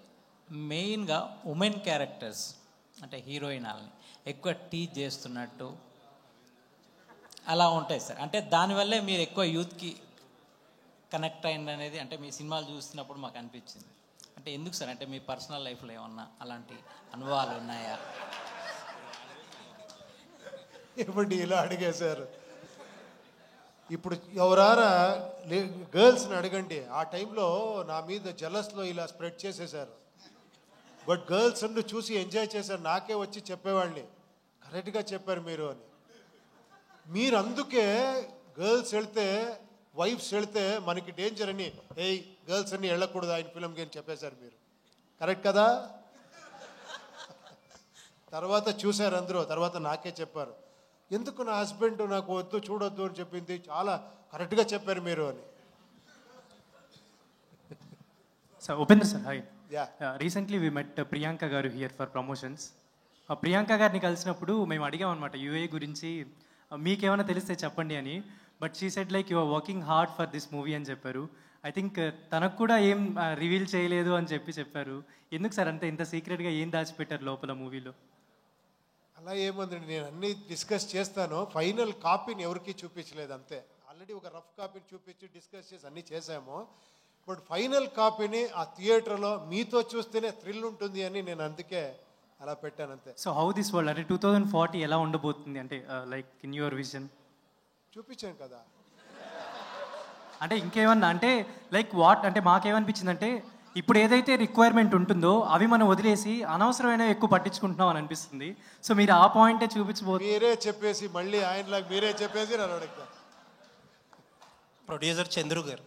మెయిన్గా ఉమెన్ క్యారెక్టర్స్ అంటే హీరోయిన్ వాళ్ళని ఎక్కువ టీచ్ చేస్తున్నట్టు అలా ఉంటాయి సార్. అంటే దానివల్లే మీరు ఎక్కువ యూత్కి కనెక్ట్ అయింది అనేది అంటే మీ సినిమాలు చూస్తున్నప్పుడు మాకు అనిపించింది. అంటే ఎందుకు సార్, అంటే మీ పర్సనల్ లైఫ్లో ఏమన్నా అలాంటి అనుభవాలు ఉన్నాయా? ఇప్పుడు ఇలా అడిగేశారు. ఇప్పుడు ఎవరారా గర్ల్స్ని అడగండి, ఆ టైంలో నా మీద జలస్లో ఇలా స్ప్రెడ్ చేసేసారు. బట్ గర్ల్స్ అందు చూసి ఎంజాయ్ చేశారు. నాకే వచ్చి చెప్పేవాళ్ళని కరెక్ట్గా చెప్పారు మీరు అని. మీరు అందుకే గర్ల్స్ వెళ్తే వైఫ్స్ వెళ్తే మనకి డేంజర్ అని గర్ల్స్ అన్ని వెళ్ళకూడదు ఆయన ఫిలంకి అని చెప్పేశారు మీరు. కరెక్ట్ కదా? తర్వాత చూశారు అందరూ, తర్వాత నాకే చెప్పారు, ఎందుకు నా హస్బెండ్ నాకు వద్దు చూడొద్దు అని చెప్పింది, చాలా కరెక్ట్గా చెప్పారు మీరు అని. So, Upendra sir, hi. Yeah. Recently we met Priyanka garu here for promotions. Priyanka గారిని కలిసినప్పుడు మేము అడిగాం అనమాట యూఏ గురించి, మీకేమైనా తెలిస్తే చెప్పండి అని. But she said like you are working hard for this movie అని చెప్పారు. ఐ థింక్ తనకు కూడా ఏం రివీల్ చేయలేదు అని చెప్పారు. ఎందుకు సార్ అంతే ఇంత సీక్రెట్గా ఏం దాచిపెట్టారు లోపల మూవీలో? అలా ఏముందండి, నేను అన్నీ డిస్కస్ చేస్తాను, ఫైనల్ కాపీని ఎవరికి చూపించలేదు అంతే. ఆల్రెడీ ఒక రఫ్ కాపీని చూపించి డిస్కస్ చేసి అన్నీ చేసాము. బట్ ఫైనల్ కాపీని ఆ థియేటర్లో మీతో చూస్తేనే థ్రిల్ ఉంటుంది అని నేను అందుకే అలా పెట్టాను అంతే. సో హౌ దిస్ వరల్డ్ అంటే 2040 ఎలా ఉండబోతుంది అంటే లైక్ ఇన్ యువర్ విజన్? చూపించాను కదా. అంటే ఇంకేమన్నా అంటే లైక్ వాట్ అంటే మాకేమనిపించింది అంటే ఇప్పుడు ఏదైతే రిక్వైర్మెంట్ ఉంటుందో అవి మనం వదిలేసి అనవసరమైన ఎక్కువ పట్టించుకుంటున్నాం అని అనిపిస్తుంది. సో మీరు ఆ పాయింటే చూపించబోతున్నారు. మీరే చెప్పేసి మళ్ళీ ఆయనలాగా మీరే చెప్పేసి నన్ను అడుగుతా. ప్రొడ్యూసర్ చంద్రు గారు.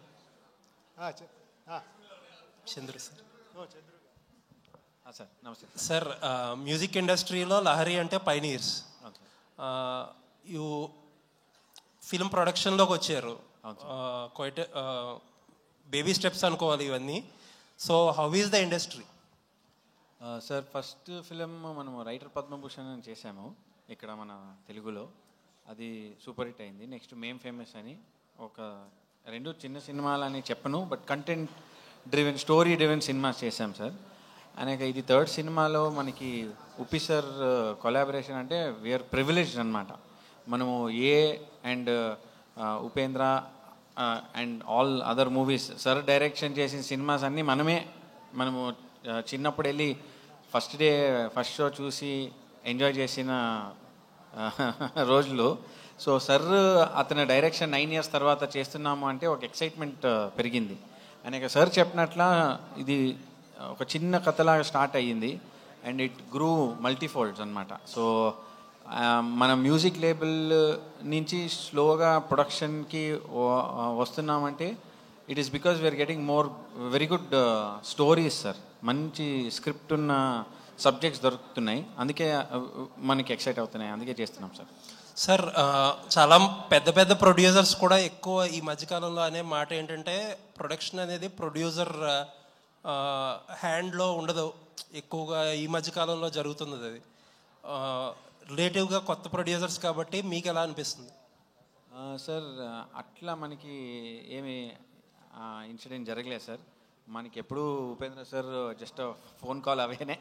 చంద్రు సార్. సార్ నమస్తే సార్. మ్యూజిక్ ఇండస్ట్రీలో లహరి అంటే పైనీర్స్. యూ ఫిల్మ్ ప్రొడక్షన్లోకి వచ్చారు, క్వైట్ బేబీ స్టెప్స్ అనుకోవాలి ఇవన్నీ. So how is the industry? Sir first film మనము రైటర్ పద్మభూషణ్ అని చేసాము ఇక్కడ మన తెలుగులో, అది సూపర్ హిట్ అయింది. నెక్స్ట్ మేం ఫేమస్ అని ఒక 2 చిన్న సినిమాలు అని చెప్పను, but content driven story driven cinemas చేశాం సార్. అనేక ఇది 3rd సినిమాలో మనకి ఉప్పి సార్ కొలాబరేషన్ అంటే వీఆర్ ప్రివిలేజ్డ్ అనమాట. మనము ఏ and Upendra and all other movies sir direction చేసిన సినిమాస్ అన్నీ మనము చిన్నప్పుడు వెళ్ళి ఫస్ట్ షో చూసి ఎంజాయ్ చేసిన రోజులు. సో సార్ అతని డైరెక్షన్ 9 years తర్వాత చేస్తున్నాము అంటే ఒక ఎక్సైట్మెంట్ పెరిగింది. అనేక సార్ చెప్పినట్ల ఇది ఒక చిన్న కథలాగా స్టార్ట్ అయ్యింది అండ్ ఇట్ గ్రూ మల్టీఫోల్డ్స్ అనమాట. సో మన మ్యూజిక్ లేబుల్ నుంచి స్లోగా ప్రొడక్షన్కి వస్తున్నామంటే it is because we are getting more very good stories sir. మంచి స్క్రిప్ట్ ఉన్న సబ్జెక్ట్స్ దొరుకుతున్నాయి, అందుకే మనకి ఎక్సైట్ అవుతున్నాయి, అందుకే చేస్తున్నాం సార్. సార్ చాలా పెద్ద పెద్ద ప్రొడ్యూసర్స్ కూడా ఎక్కువ ఈ మధ్యకాలంలో అనే మాట ఏంటంటే ప్రొడక్షన్ అనేది ప్రొడ్యూసర్ హ్యాండ్లో ఉండదు ఎక్కువగా, ఈ మధ్యకాలంలో జరుగుతుంది అది. రిలేటివ్గా కొత్త ప్రొడ్యూసర్స్ కాబట్టి మీకు ఎలా అనిపిస్తుంది? సార్ అట్లా మనకి ఏమి ఇన్సిడెంట్ జరగలేదు సార్. మనకి ఎప్పుడు Upendra sir just phone call అవేనే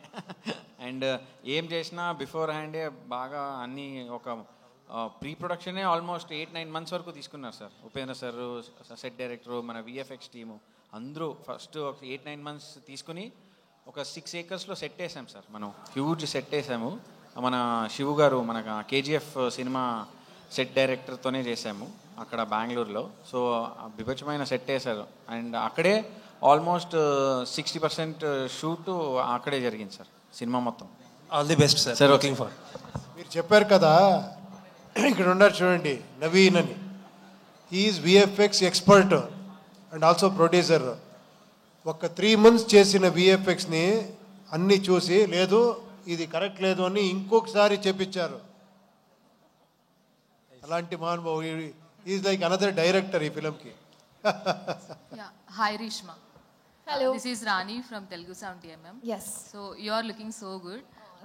అండ్ ఏం చేసినా బిఫోర్ హ్యాండే బాగా అన్నీ ఒక ప్రీ ప్రొడక్షనే ఆల్మోస్ట్ 8-9 months వరకు తీసుకున్నారు sir. Upendra sir, set director, మన విఎఫ్ఎక్స్ టీము అందరూ ఫస్ట్ ఒక 8-9 months తీసుకుని ఒక 6 acresలో సెట్ వేసాం సార్. మనం హ్యూజ్ సెట్ వేసాము. మన శివు గారు మన కేజీఎఫ్ సినిమా సెట్ డైరెక్టర్తోనే చేసాము అక్కడ బెంగళూరులో. సో బిభత్సమైన సెట్ వేశారు అండ్ అక్కడే ఆల్మోస్ట్ 60% షూట్ అక్కడే జరిగింది సార్ సినిమా మొత్తం. All the best sir. Sir looking for. మీరు చెప్పారు కదా, ఇక్కడ ఉన్నారు చూడండి నవీన్ అని, he's VFX expert and also producer. ఒక 3 months చేసిన విఎఫ్ఎక్స్ని అన్నీ చూసి లేదు ఇది కరెక్ట్ లేదు అని ఇంకొకసారి చెప్పించారు. అలాంటి మహానుభావు, ఈజ్ లైక్ అనదర్ డైరెక్టర్ ఈ ఫిలింకి. Hi Rishma. Hello. This is Rani from Telugu Sound TMM. Yes. So you are looking so good.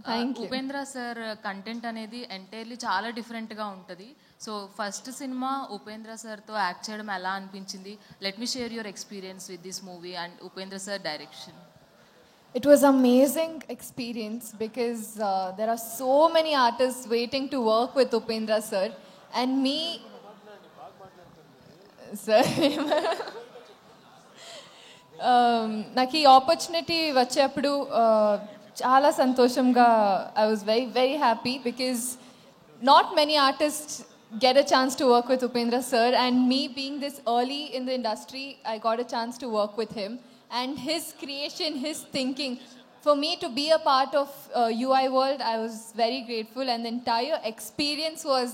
Thank you. Upendra sir content అనేది ఎంటైర్లీ చాలా డిఫరెంట్గా ఉంటుంది. సో ఫస్ట్ సినిమా ఉపేంద్ర సార్తో యాక్ట్ చేయడం ఎలా అనిపించింది? Let me share your experience with this movie and Upendra sir direction. It was amazing experience because there are so many artists waiting to work with Upendra sir and me sir. నాకు ఈ ఆపర్చునిటీ వచ్చేప్పుడు చాలా సంతోషంగా I was very very happy because not many artists get a chance to work with Upendra sir, and me being this early in the industry, I got a chance to work with him and his creation, his thinking. For me to be a part of UI World, I was very grateful, and the entire experience was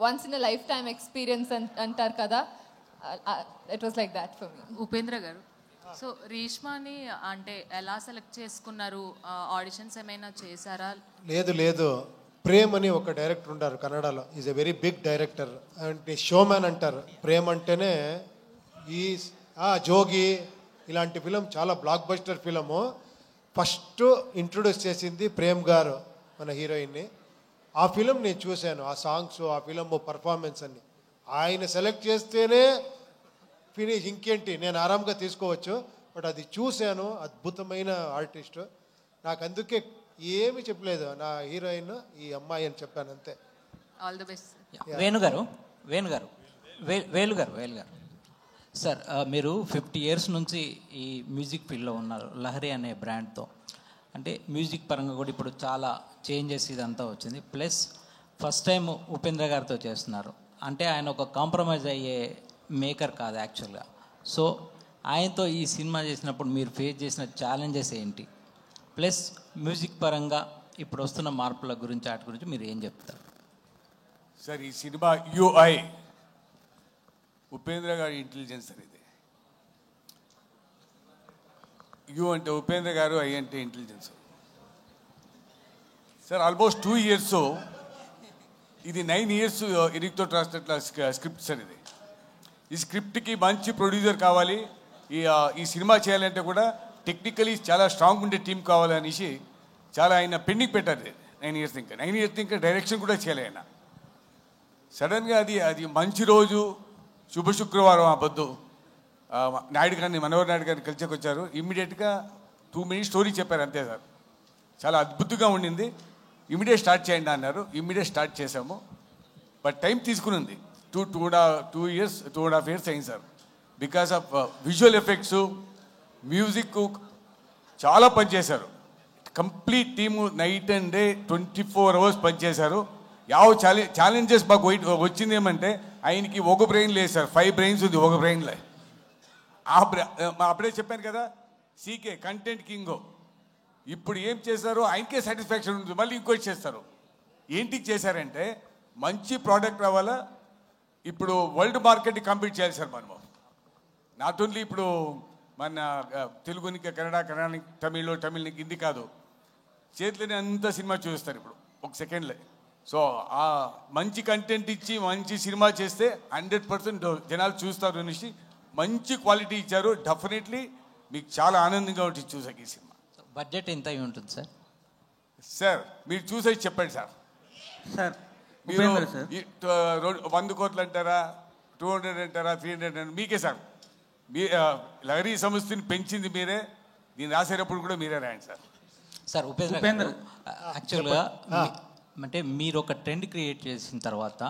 once in a lifetime experience antar kada. It was like that for me. Upendra గారు, సో రీష్మాని అంటే ఎలా సెలెక్ట్ చేసుకున్నారు? ఆడిషన్స్ ఏమైనా చేశారా? లేదు ప్రేమ్ అని ఒక డైరెక్టర్ ఉంటారు కన్నడలో. Is a very big director అంటే షోమ్యాన్ అంటారు. ప్రేమ్ అంటేనే ఈ జోగి ఇలాంటి ఫిలం చాలా blockbuster film. First introduce చేసింది ప్రేమ్ గారు మన హీరోయిన్ని. ఆ ఫిలం నేను చూశాను, ఆ సాంగ్స్, ఆ ఫిలం పర్ఫార్మెన్స్ అన్ని. ఆయన సెలెక్ట్ చేస్తేనే ఫినిష్, ఇంకేంటి నేను ఆరాంగా తీసుకోవచ్చు. బట్ అది చూశాను, అద్భుతమైన ఆర్టిస్ట్. నాకు అందుకే ఏమి చెప్పలేదు, నా హీరోయిన్ ఈ అమ్మాయి అని చెప్పాను అంతే. All the best. వేలు గారు సార్, మీరు 50 years నుంచి ఈ మ్యూజిక్ ఫీల్డ్లో ఉన్నారు లహరి అనే బ్రాండ్తో. అంటే మ్యూజిక్ పరంగా కూడా ఇప్పుడు చాలా చేంజెస్ ఇదంతా వచ్చింది. ప్లస్ ఫస్ట్ టైం ఉపేంద్ర గారితో చేస్తున్నారు. అంటే ఆయన ఒక కాంప్రమైజ్ అయ్యే మేకర్ కాదు యాక్చువల్గా. సో ఆయనతో ఈ సినిమా చేసినప్పుడు మీరు ఫేస్ చేసిన ఛాలెంజెస్ ఏంటి? ప్లస్ మ్యూజిక్ పరంగా ఇప్పుడు వస్తున్న మార్పుల గురించి వాటి గురించి మీరు ఏం చెప్తారు? సార్, ఈ సినిమా యుఐ ఉపేంద్ర గారి ఇంటెలిజెన్స్ అనేది. యు అంటే ఉపేంద్ర గారు, ఐ అంటే ఇంటెలిజెన్స్. సార్ ఆల్మోస్ట్ 2 years, ఇది 9 years ఎరిక్తో రాసినట్ల స్క్రిప్ట్ సార్ ఇది. ఈ స్క్రిప్ట్కి మంచి ప్రొడ్యూసర్ కావాలి, ఈ సినిమా చేయాలంటే కూడా టెక్నికలీ చాలా స్ట్రాంగ్ ఉండే టీం కావాలనేసి చాలా ఆయన పెండింగ్ పెట్టారు 9 years ఇంకా. 9 years ఇంకా డైరెక్షన్ కూడా చేయాలి ఆయన. సడన్గా అది మంచి రోజు, శుభ శుక్రవారం ఆ పొద్దు నాయుడు గారిని, మనోహర్ నాయుడు గారిని కలిసేకి వచ్చారు. ఇమ్మీడియట్గా 2 minutes స్టోరీ చెప్పారు అంతే సార్. చాలా అద్భుతంగా ఉండింది. ఇమ్మీడియట్ స్టార్ట్ చేయండి అన్నారు. ఇమ్మీడియట్ స్టార్ట్ చేసాము. బట్ టైం తీసుకునింది. 2.5 years అయింది sir. Because of visual effects, music చాలా పనిచేశారు. Complete team night and day 24 hours పనిచేశారు. ఛాలెంజెస్ మాకు వచ్చింది ఏమంటే, ఆయనకి ఒక బ్రెయిన్ లేదు సార్, 5 brains ఉంది ఒక బ్రెయిన్లో. అప్పుడే చెప్పాను కదా, సీకే కంటెంట్ కింగో. ఇప్పుడు ఏం చేశారో ఆయనకే సాటిస్ఫాక్షన్ ఉంటుంది, మళ్ళీ ఇంకోటి చేస్తారు. ఏంటికి చేశారంటే, మంచి ప్రోడక్ట్ రావాలా, ఇప్పుడు వరల్డ్ మార్కెట్ని కంపీట్ చేయాలి సార్ మనము. నాట్ ఓన్లీ ఇప్పుడు మన తెలుగునికి కన్నడానికి, తమిళ్నికి హిందీ కాదు, చేతిలోనే అంత సినిమా చూస్తారు ఇప్పుడు ఒక సెకండ్లో. సో ఆ మంచి కంటెంట్ ఇచ్చి మంచి సినిమా చేస్తే 100% జనాలు చూస్తారు అనేసి మంచి క్వాలిటీ ఇచ్చారు. డెఫినెట్లీ మీకు చాలా ఆనందంగా ఉంటుంది చూసాక ఈ సినిమా. బడ్జెట్ ఎంత అయి ఉంటుంది సార్? సార్ మీరు చూసేసి చెప్పండి సార్. సార్ మీరు 100 కోట్లు అంటారా, 200 అంటారా, 300 అంటారా, మీకే సార్. మీ లహరి సంస్థని పెంచింది మీరే, దీన్ని రాసేటప్పుడు కూడా మీరే రాయండి సార్. సార్ ఉపేంద్ర యాక్చువల్గా అంటే మీరు ఒక ట్రెండ్ క్రియేట్ చేసిన తర్వాత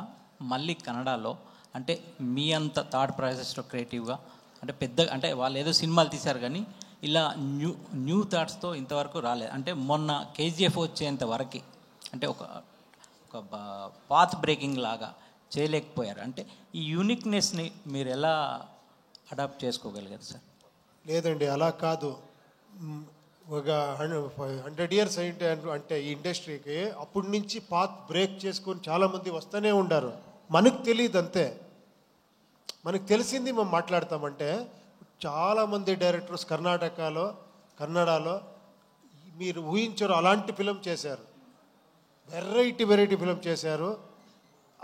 మళ్ళీ కన్నడలో అంటే మీ అంత థాట్ ప్రాసెస్లో క్రియేటివ్గా అంటే అంటే వాళ్ళు ఏదో సినిమాలు తీశారు కానీ ఇలా న్యూ థాట్స్తో ఇంతవరకు రాలేదు. అంటే మొన్న KGF వచ్చేంత వరకు అంటే ఒక పాత్ బ్రేకింగ్ లాగా చేయలేకపోయారు. అంటే ఈ యూనిక్నెస్ని మీరు ఎలా అడాప్ట్ చేసుకోగలిగారు సార్? లేదండి, అలా కాదు. ఒక 100 years అంటే ఈ ఇండస్ట్రీకి అప్పటి నుంచి పాత్ బ్రేక్ చేసుకొని చాలామంది వస్తూనే ఉండారు. మనకు తెలియదు అంతే. మనకు తెలిసింది మేము మాట్లాడతామంటే, చాలామంది డైరెక్టర్స్ కన్నడలో మీరు ఊహించరు అలాంటి ఫిలం చేశారు. వెరైటీ ఫిలం చేశారు.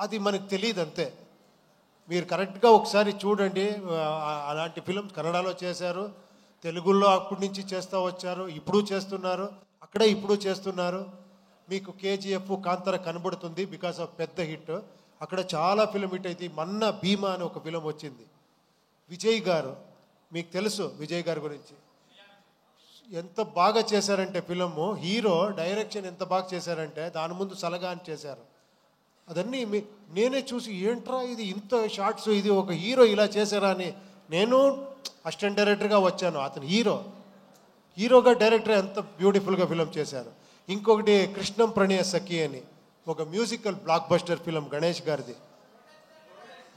అది మనకు తెలియదు అంతే. మీరు కరెక్ట్గా ఒకసారి చూడండి. అలాంటి ఫిలం కన్నడలో చేశారు, తెలుగులో అప్పటి నుంచి చేస్తూ వచ్చారు, ఇప్పుడు చేస్తున్నారు, అక్కడే ఇప్పుడు చేస్తున్నారు. మీకు KGF, కాంతార కనబడుతుంది బికాస్ ఆఫ్ పెద్ద హిట్. అక్కడ చాలా ఫిలం హిట్ అయితే మొన్న భీమా అని ఒక ఫిలం వచ్చింది. విజయ్ గారు, మీకు తెలుసు విజయ్ గారి గురించి, ఎంత బాగా చేశారంటే ఫిలము. హీరో డైరెక్షన్ ఎంత బాగా చేశారంటే, దాని ముందు సలగా అని చేశారు. అదన్నీ నేనే చూసి ఏంట్రా ఇది ఇంత షార్ట్స్, ఇది ఒక హీరో ఇలా చేశారా అని నేను అసిస్టెంట్ డైరెక్టర్గా వచ్చాను. అతను హీరోగా డైరెక్టర్ ఎంత బ్యూటిఫుల్గా ఫిలం చేశారు. ఇంకొకటి కృష్ణం ప్రణయ సఖి అని ఒక musical block buster film Ganesh గారిది,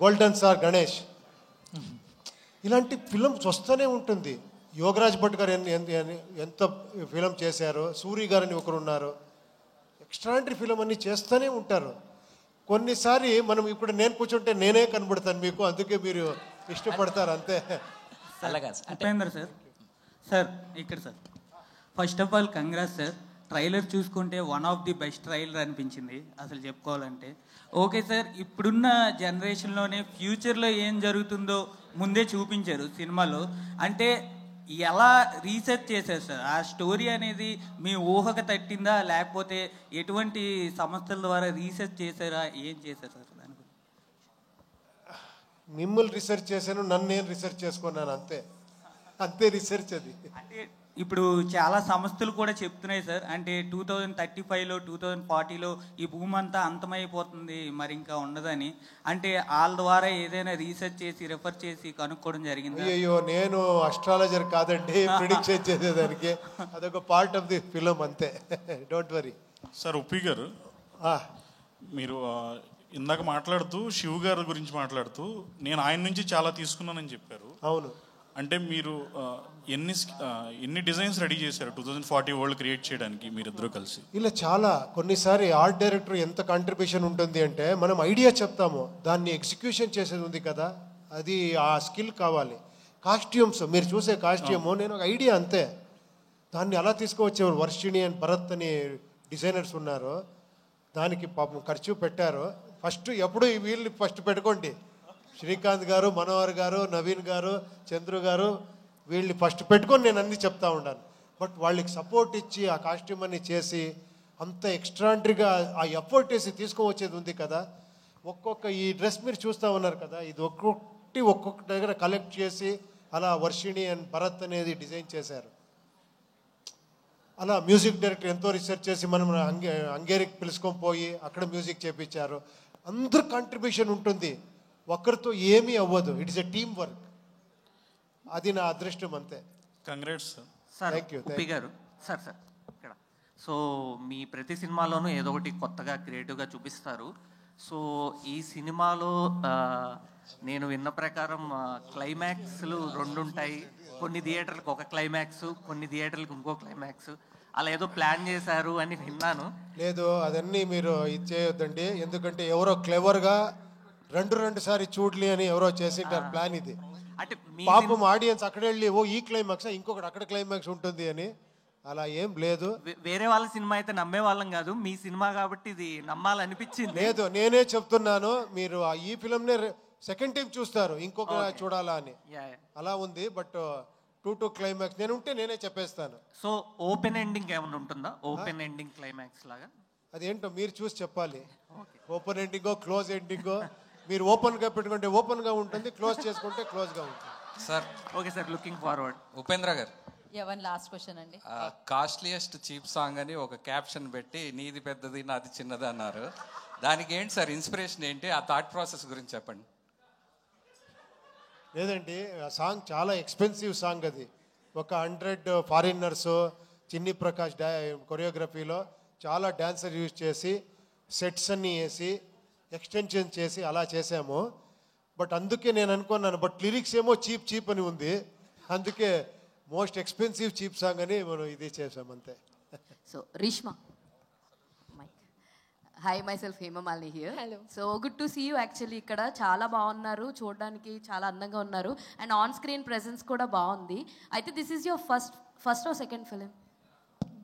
గోల్డెన్ స్టార్ గణేష్. ఇలాంటి ఫిల్మ్స్ వస్తూనే ఉంటుంది. యోగరాజ్ భట్ గారు ఎంత ఫిలం చేశారు, సూరి గారని ఒకరు ఉన్నారు. ఎక్స్ట్రాండరీ ఫిలం అన్ని చేస్తూనే ఉంటారు. కొన్నిసారి మనం ఇప్పుడు నేను కూర్చుంటే నేనే కనబడతాను మీకు, అందుకే మీరు ఇష్టపడతారు అంతే. ఉపేంద్ర సార్, సార్ ఇక్కడ sir first of all congrats sir. Trailer చూసుకుంటే one of the best trailer అనిపించింది అసలు చెప్పుకోవాలంటే. ఓకే సార్, ఇప్పుడున్న జనరేషన్లోనే ఫ్యూచర్లో ఏం జరుగుతుందో ముందే చూపించారు సినిమాలో. అంటే ఎలా రీసెర్చ్ చేశారు సార్? ఆ స్టోరీ అనేది మీ ఊహకు తట్టిందా, లేకపోతే ఎటువంటి సంస్థల ద్వారా రీసెర్చ్ చేశారా, ఏం చేశారు సార్ దాని గురించి? మిమ్మల్ని రీసెర్చ్ చేశాను, నన్ను నేను రీసెర్చ్ చేసుకున్నాను, అంతే అంతే రీసెర్చ్ అది. అంటే ఇప్పుడు చాలా సంస్థలు కూడా చెప్తున్నాయి సార్, అంటే 2035లో 2040లో ఈ భూమి అంతా అంతమైపోతుంది, మరి ఇంకా ఉండదని. అంటే వాళ్ళ ద్వారా ఏదైనా రీసెర్చ్ చేసి రెఫర్ చేసి కనుక్కోవడం జరిగింది? అయ్యో, నేను అస్ట్రాలజర్ కాదండి ప్రిడిక్షన్ చేసేదానికి. అదొక పార్ట్ ఆఫ్ ది ఫిలం అంతే, డోంట్ వరీ. సార్ ఉప్పి గారు, మీరు ఇందాక మాట్లాడుతూ శివ్ గారి గురించి మాట్లాడుతూ నేను ఆయన నుంచి చాలా తీసుకున్నానని చెప్పారు. అవును. అంటే మీరు ఎన్ని డిజైన్స్ రెడీ చేశారు 2040 వరల్డ్ క్రియేట్ చేయడానికి మీరిద్దరూ కలిసి? ఇలా చాలా కొన్నిసారి ఆర్ట్ డైరెక్టర్ ఎంత కాంట్రిబ్యూషన్ ఉంటుంది అంటే, మనం ఐడియా చెప్తాము, దాన్ని ఎగ్జిక్యూషన్ చేసేది ఉంది కదా, అది ఆ స్కిల్ కావాలి. కాస్ట్యూమ్స్ మీరు చూసే కాస్ట్యూము నేను ఒక ఐడియా అంతే, దాన్ని అలా తీసుకువచ్చేవారు. వర్షిణి అండ్ భరత్ అని డిజైనర్స్ ఉన్నారు, దానికి పాపం ఖర్చు పెట్టారు. ఫస్ట్ ఎప్పుడు వీళ్ళని ఫస్ట్ పెట్టుకోండి, శ్రీకాంత్ గారు, మనోహర్ గారు, నవీన్ గారు, చంద్రు గారు, వీళ్ళని ఫస్ట్ పెట్టుకొని నేను అన్నీ చెప్తా ఉన్నాను. బట్ వాళ్ళకి సపోర్ట్ ఇచ్చి ఆ కాస్ట్యూమ్ అన్ని చేసి అంత ఎక్స్ట్రాంటరీగా ఆ ఎఫర్ట్ వేసి తీసుకువచ్చేది ఉంది కదా. ఒక్కొక్క ఈ డ్రెస్ మీరు చూస్తూ ఉన్నారు కదా, ఇది ఒక్కొక్క దగ్గర కలెక్ట్ చేసి అలా వర్షిణి అండ్ భరత్ అనేది డిజైన్ చేశారు. అలా మ్యూజిక్ డైరెక్టర్ ఎంతో రీసెర్చ్ చేసి మనం హంగేరికి పిలుచుకొని పోయి అక్కడ మ్యూజిక్ చేపించారు. అందరు కాంట్రిబ్యూషన్ ఉంటుంది, ఒక్కరితో ఏమీ అవ్వదు. It is a team work, అది నా అదృష్టం అంతే. Congrats sir. Thank you. Uppi గారు, సార్ ఇక్కడ సో మీ ప్రతి సినిమాలోనూ ఏదో ఒకటి కొత్తగా క్రియేటివ్గా చూపిస్తారు. సో ఈ సినిమాలో నేను విన్న ప్రకారం క్లైమాక్స్లు 2 ఉంటాయి. కొన్ని థియేటర్లకు ఒక క్లైమాక్స్, కొన్ని థియేటర్లకు ఇంకో క్లైమాక్స్, అలా ఏదో ప్లాన్ చేశారు అని విన్నాను. లేదు, అదన్నీ మీరు ఇది చేయొద్దండి, ఎందుకంటే ఎవరో క్లెవర్గా రెండు సారి చూడలి అని ఎవరో చేసింటారు ప్లాన్ ఇది. అంటే పాపం ఆడియన్స్ అక్కడ వెళ్ళి ఓ ఈ క్లైమాక్స్ ఇంకొకటి అక్కడ క్లైమాక్స్ ఉంటుంది అని, అలా ఏం లేదు. వేరే వాళ్ళ సినిమా అయితే నమ్మే వాళ్ళం కాదు, మీ సినిమా కాబట్టి ఇది నమ్మాలనిపించింది. లేదు, నేనే చెప్తున్నాను, మీరు ఈ ఫిల్మ్నే సెకండ్ టైం చూస్తారు, ఇంకొక చూడాలా అని. అలా ఉంది. బట్ 2 క్లైమాక్స్ నేనే చెప్పేస్తాను. సో ఓపెన్ ఎండింగ్ ఏమైనా ఉంటుందా? ఓపెన్ ఎండింగ్ క్లైమాక్స్ లాగా అదేంటో మీరు చూసి చెప్పాలి. ఓపెన్ ఎండింగో క్లోజ్ ఎండింగో, మీరు ఓపెన్గా పెట్టుకుంటే ఓపెన్గా ఉంటుంది, క్లోజ్ చేసుకుంటే క్లోజ్గా ఉంటుంది. Sir okay sir, looking forward. Upendra గారు, ఎవరి లాస్ట్ క్వశ్చన్ అండి? కాస్ట్లీయెస్ట్ చీప్ సాంగ్ అని ఒక క్యాప్షన్ పెట్టి నీది పెద్దది నాది చిన్నది అన్నారు. దానికి ఏంటి సార్ ఇన్స్పిరేషన్ ఏంటి? ఆ థాట్ ప్రాసెస్ గురించి చెప్పండి. లేదండి, ఆ సాంగ్ చాలా ఎక్స్పెన్సివ్ సాంగ్. అది ఒక 100 ఫారినర్స్, చిన్ని ప్రకాష్ కొరియోగ్రఫీలో చాలా డాన్సర్ యూజ్ చేసి సెట్స్ అన్నీ వేసి ఎక్స్టెన్షన్ చేసి అలా చేసాము. బట్ అందుకే నేను అనుకున్నాను, బట్ లిరిక్స్ ఏమో చీప్ అని ఉంది, అందుకే మోస్ట్ ఎక్స్పెన్సివ్ చీప్ సాంగ్ అని మనం ఇది చేసాం అంతే. So Reshma, hi, myself Hemamalini here. Hello. So good to see you. Actually ఇక్కడ చాలా బాగున్నారు, చూడడానికి చాలా అందంగా ఉన్నారు, అండ్ ఆన్ స్క్రీన్ ప్రెజెన్స్ కూడా బాగుంది. అయితే this is your first or second film?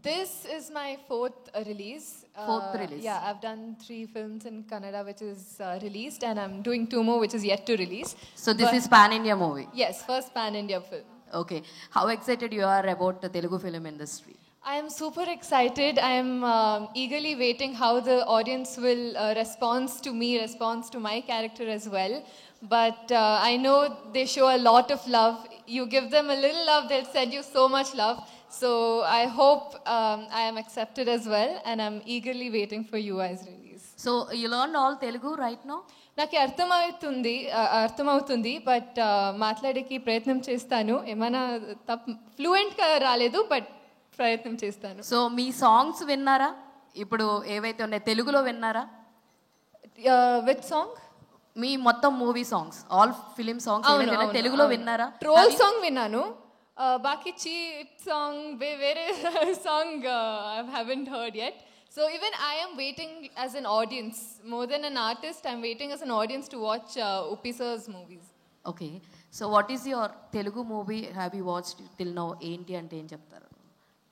This is my fourth release. Fourth release. Yeah, I've done 3 films in Kannada which is released, and I'm doing 2 more which is yet to release. So this is pan-India movie? Yes, first pan-India film. Okay. How excited you are about the Telugu film industry? I am super excited. I am eagerly waiting how the audience will respond to my character as well. But I know they show a lot of love. You give them a little love, they'll send you so much love. So I hope I am accepted as well, and I'm eagerly waiting for you as release. So you learned all Telugu right now? నాకు అర్థమవుతుంది, బట్ మాట్లాడేకి ప్రయత్నం చేస్తాను. ఏమైనా ఫ్లూయెంట్గా రాలేదు, బట్ ప్రయత్నం చేస్తాను. సో మీ సాంగ్స్ విన్నారా? ఇప్పుడు ఏవైతే ఉన్నాయి తెలుగులో విన్నారా? With song? మీ మొత్తం movie songs, all film songs తెలుగులో విన్నారా? ట్రోల్ సాంగ్ విన్నాను, బాకీ చీప్ సాంగ్ వేరే song I haven't heard yet. So even I am waiting as an audience, more than an artist, I'm waiting as an audience to watch Uppi sir's movies. Okay. So what is your Telugu movie have you watched till now ఏంటి అంటే ఏం చెప్తారు?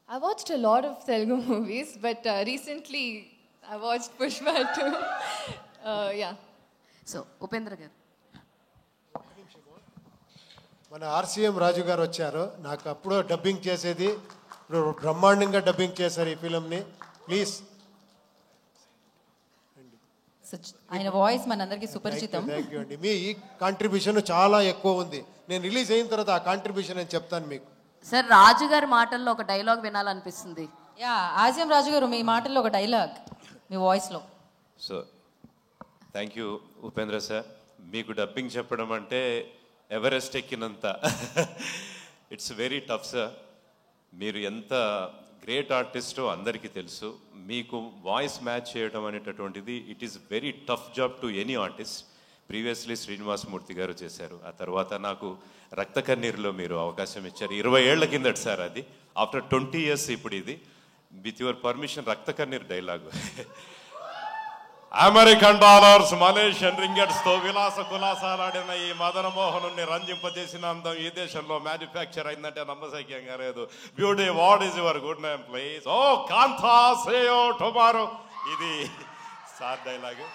I watched a lot of Telugu movies, but recently I watched Pushpa too. Yeah. So Upendra గారు, మన ఆర్సీఎం రాజు గారు వచ్చారు. నాకు అప్పుడు డబ్బింగ్ చేసేది, ఇప్పుడు బ్రహ్మాండంగా డబ్బింగ్ చేశారు ఈ ఫిలింని. ప్లీజ్. ఆయన వాయిస్ మనందరికీ సుపరిచితం. థ్యాంక్ యూ అండి. మీ కాంట్రిబ్యూషన్ చాలా ఎక్కువ ఉంది. నేను రిలీజ్ అయిన తర్వాత ఆ కాంట్రిబ్యూషన్ నేను చెప్తాను మీకు. సార్ రాజు గారి మాటల్లో ఒక డైలాగ్ వినాలనిపిస్తుంది. యా, ఆసియం రాజు గారు మీ మాటల్లో ఒక డైలాగ్ మీ వాయిస్లో. So thank you Upendra sir. మీకు డబ్బింగ్ చెప్పడం అంటే ఎవరెస్ట్ ఎక్కినంత. It's very tough sir. మీరు ఎంత గ్రేట్ ఆర్టిస్టో అందరికీ తెలుసు. మీకు వాయిస్ మ్యాచ్ చేయడం అనేటటువంటిది it is very tough job to any artist. Previously Srinivasamurthy గారు చేశారు. ఆ తర్వాత నాకు రక్త కన్నీరులో మీరు అవకాశం ఇచ్చారు. 20 ఏళ్ల కిందట సార్ అది. ఆఫ్టర్ 20 years ఇప్పుడు ఇది. విత్ యువర్ పర్మిషన్ రక్త కన్నీరు డైలాగు. అమెరికన్ డాలర్స్, మలేషియన్ రింగెట్స్ తో విలాస కులాసాలాడిన ఈ మదన మోహనుని రంజింపజేసిన అందం ఈ దేశంలో మ్యానుఫ్యాక్చర్ అయిందంటే నమ్మశక్యంగా లేదు. Beauty, what is your good name please? ఓ కాంతా సేయో టుమారో. ఇది సార్ డైలాగు.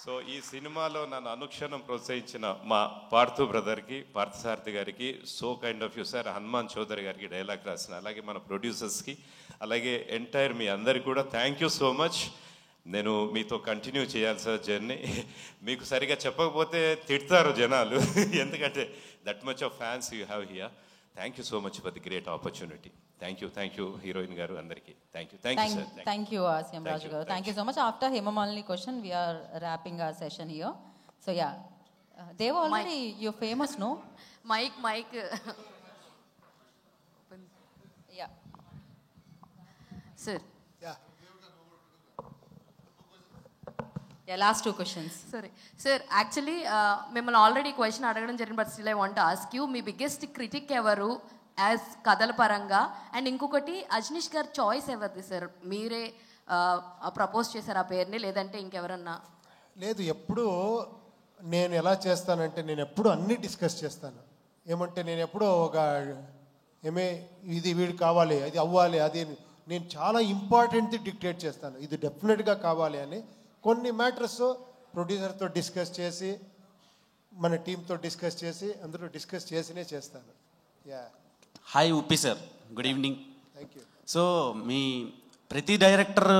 సో ఈ సినిమాలో నన్ను అనుక్షణం ప్రోత్సహించిన మా పార్థు బ్రదర్కి, పార్థసారథి గారికి, so kind of you sir, Hanuman Chowdary గారికి డైలాగ్ రాసిన, అలాగే మన ప్రొడ్యూసర్స్కి, అలాగే ఎంటైర్ మీ అందరికి కూడా థ్యాంక్ యూ సో మచ్. నేను మీతో కంటిన్యూ చేయాలి సార్ జర్నీ. మీకు సరిగా చెప్పకపోతే తిడతారు జనాలు, ఎందుకంటే that much of fans you have here. Thank you so much for the great opportunity. Thank you heroine గారు అందరికీ thank you sir. Thank you ఆసియం రాజు గారు. Thank you so much. After Hemamalini question we are wrapping our session here. So yeah, they were already you're famous, no? Mike. Yeah. Sir. Yeah, last 2 questions. Sorry. Sir, actually మిమ్మల్ని ఆల్రెడీ క్వశ్చన్ అడగడం జరిగింది, but still I want to ask you, me biggest critic ఎవరు యాజ్ కథల పరంగా? అండ్ ఇంకొకటి, అజనీష్ గారు చాయిస్ ఎవరిది సార్? మీరే ప్రపోజ్ చేశారు ఆ పేరుని, లేదంటే ఇంకెవరన్నా? లేదు, ఎప్పుడు నేను ఎలా చేస్తానంటే నేను ఎప్పుడు అన్నీ డిస్కస్ చేస్తాను. ఏమంటే నేను ఎప్పుడో ఒక ఇది వీడు కావాలి, అది అవ్వాలి, అది నేను చాలా ఇంపార్టెంట్ డిక్టేట్ చేస్తాను. ఇది డెఫినెట్గా కావాలి అని. కొన్ని మ్యాటర్స్ ప్రొడ్యూసర్తో డిస్కస్ చేసి, మన టీంతో డిస్కస్ చేసి, అందరూ డిస్కస్ చేసినే చేస్తాను. Yeah. Hi Uppi sir, good evening. Thank you. So మీ ప్రతి డైరెక్టర్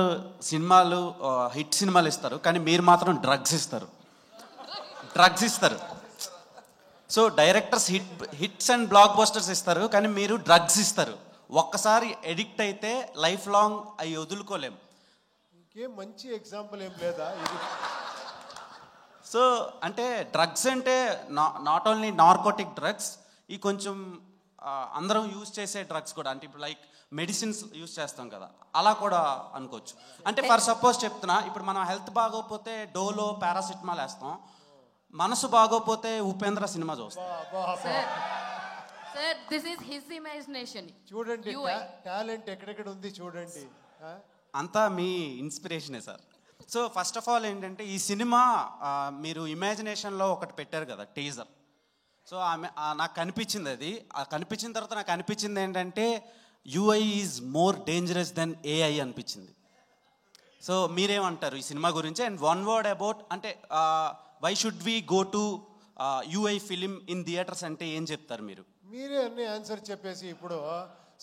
సినిమాలు హిట్ సినిమాలు ఇస్తారు, కానీ మీరు మాత్రం డ్రగ్స్ ఇస్తారు. So directors hits and black busters ఇస్తారు, కానీ మీరు డ్రగ్స్ ఇస్తారు. ఒక్కసారి ఎడిక్ట్ అయితే లైఫ్ లాంగ్ అవి వదులుకోలేం. ఇంకేం మంచి ఎగ్జాంపుల్ ఏం లేదా ఇది? సో అంటే డ్రగ్స్ అంటే నాట్ ఓన్లీ నార్కోటిక్ డ్రగ్స్, ఈ కొంచెం అందరం యూజ్ చేసే డ్రగ్స్ కూడా, అంటే ఇప్పుడు లైక్ మెడిసిన్స్ యూజ్ చేస్తాం కదా, అలా కూడా అనుకోవచ్చు. అంటే ఫర్ సపోజ్ చెప్తున్నా, ఇప్పుడు మనం హెల్త్ బాగోకపోతే డోలో పారాసిటమాల్ వేస్తాం, మనసు బాగోపోతే ఉపేంద్ర సినిమా చూస్తాం. Sir, this is his imagination. చూడండి టాలెంట్ ఎక్కడెక్కడ ఉంది చూడండి. అంతా మీ ఇన్స్పిరేషనే సార్. సో ఫస్ట్ ఆఫ్ ఆల్ ఏంటంటే, ఈ సినిమా మీరు ఇమాజినేషన్లో ఒకటి పెట్టారు కదా టీజర్. సో నాకు కనిపించింది అది. కనిపించిన తర్వాత నాకు అనిపించింది ఏంటంటే, UI is more dangerous than AI అనిపించింది. సో మీరేమంటారు ఈ సినిమా గురించి? అండ్ వన్ వర్డ్ అబౌట్, అంటే why should we go to UI film in theatres అంటే ఏం చెప్తారు మీరు? మీరే అన్ని ఆన్సర్ చెప్పేసి ఇప్పుడు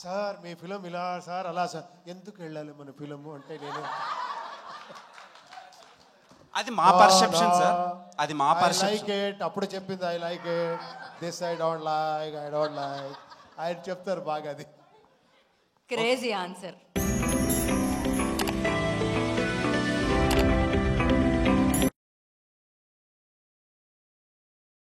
సార్ మీ ఫిలిం ఇలా సార్ అలా సార్ ఎందుకు వెళ్ళాలి మన ఫిలిం అంటే, నేను అది మా పర్సెప్షన్ సార్, అది మా పర్సెప్షన్. అప్పుడు చెప్పింది I like it, this I don't like, ఆయన చెప్తారు బాగా. అది క్రేజీ ఆన్సర్.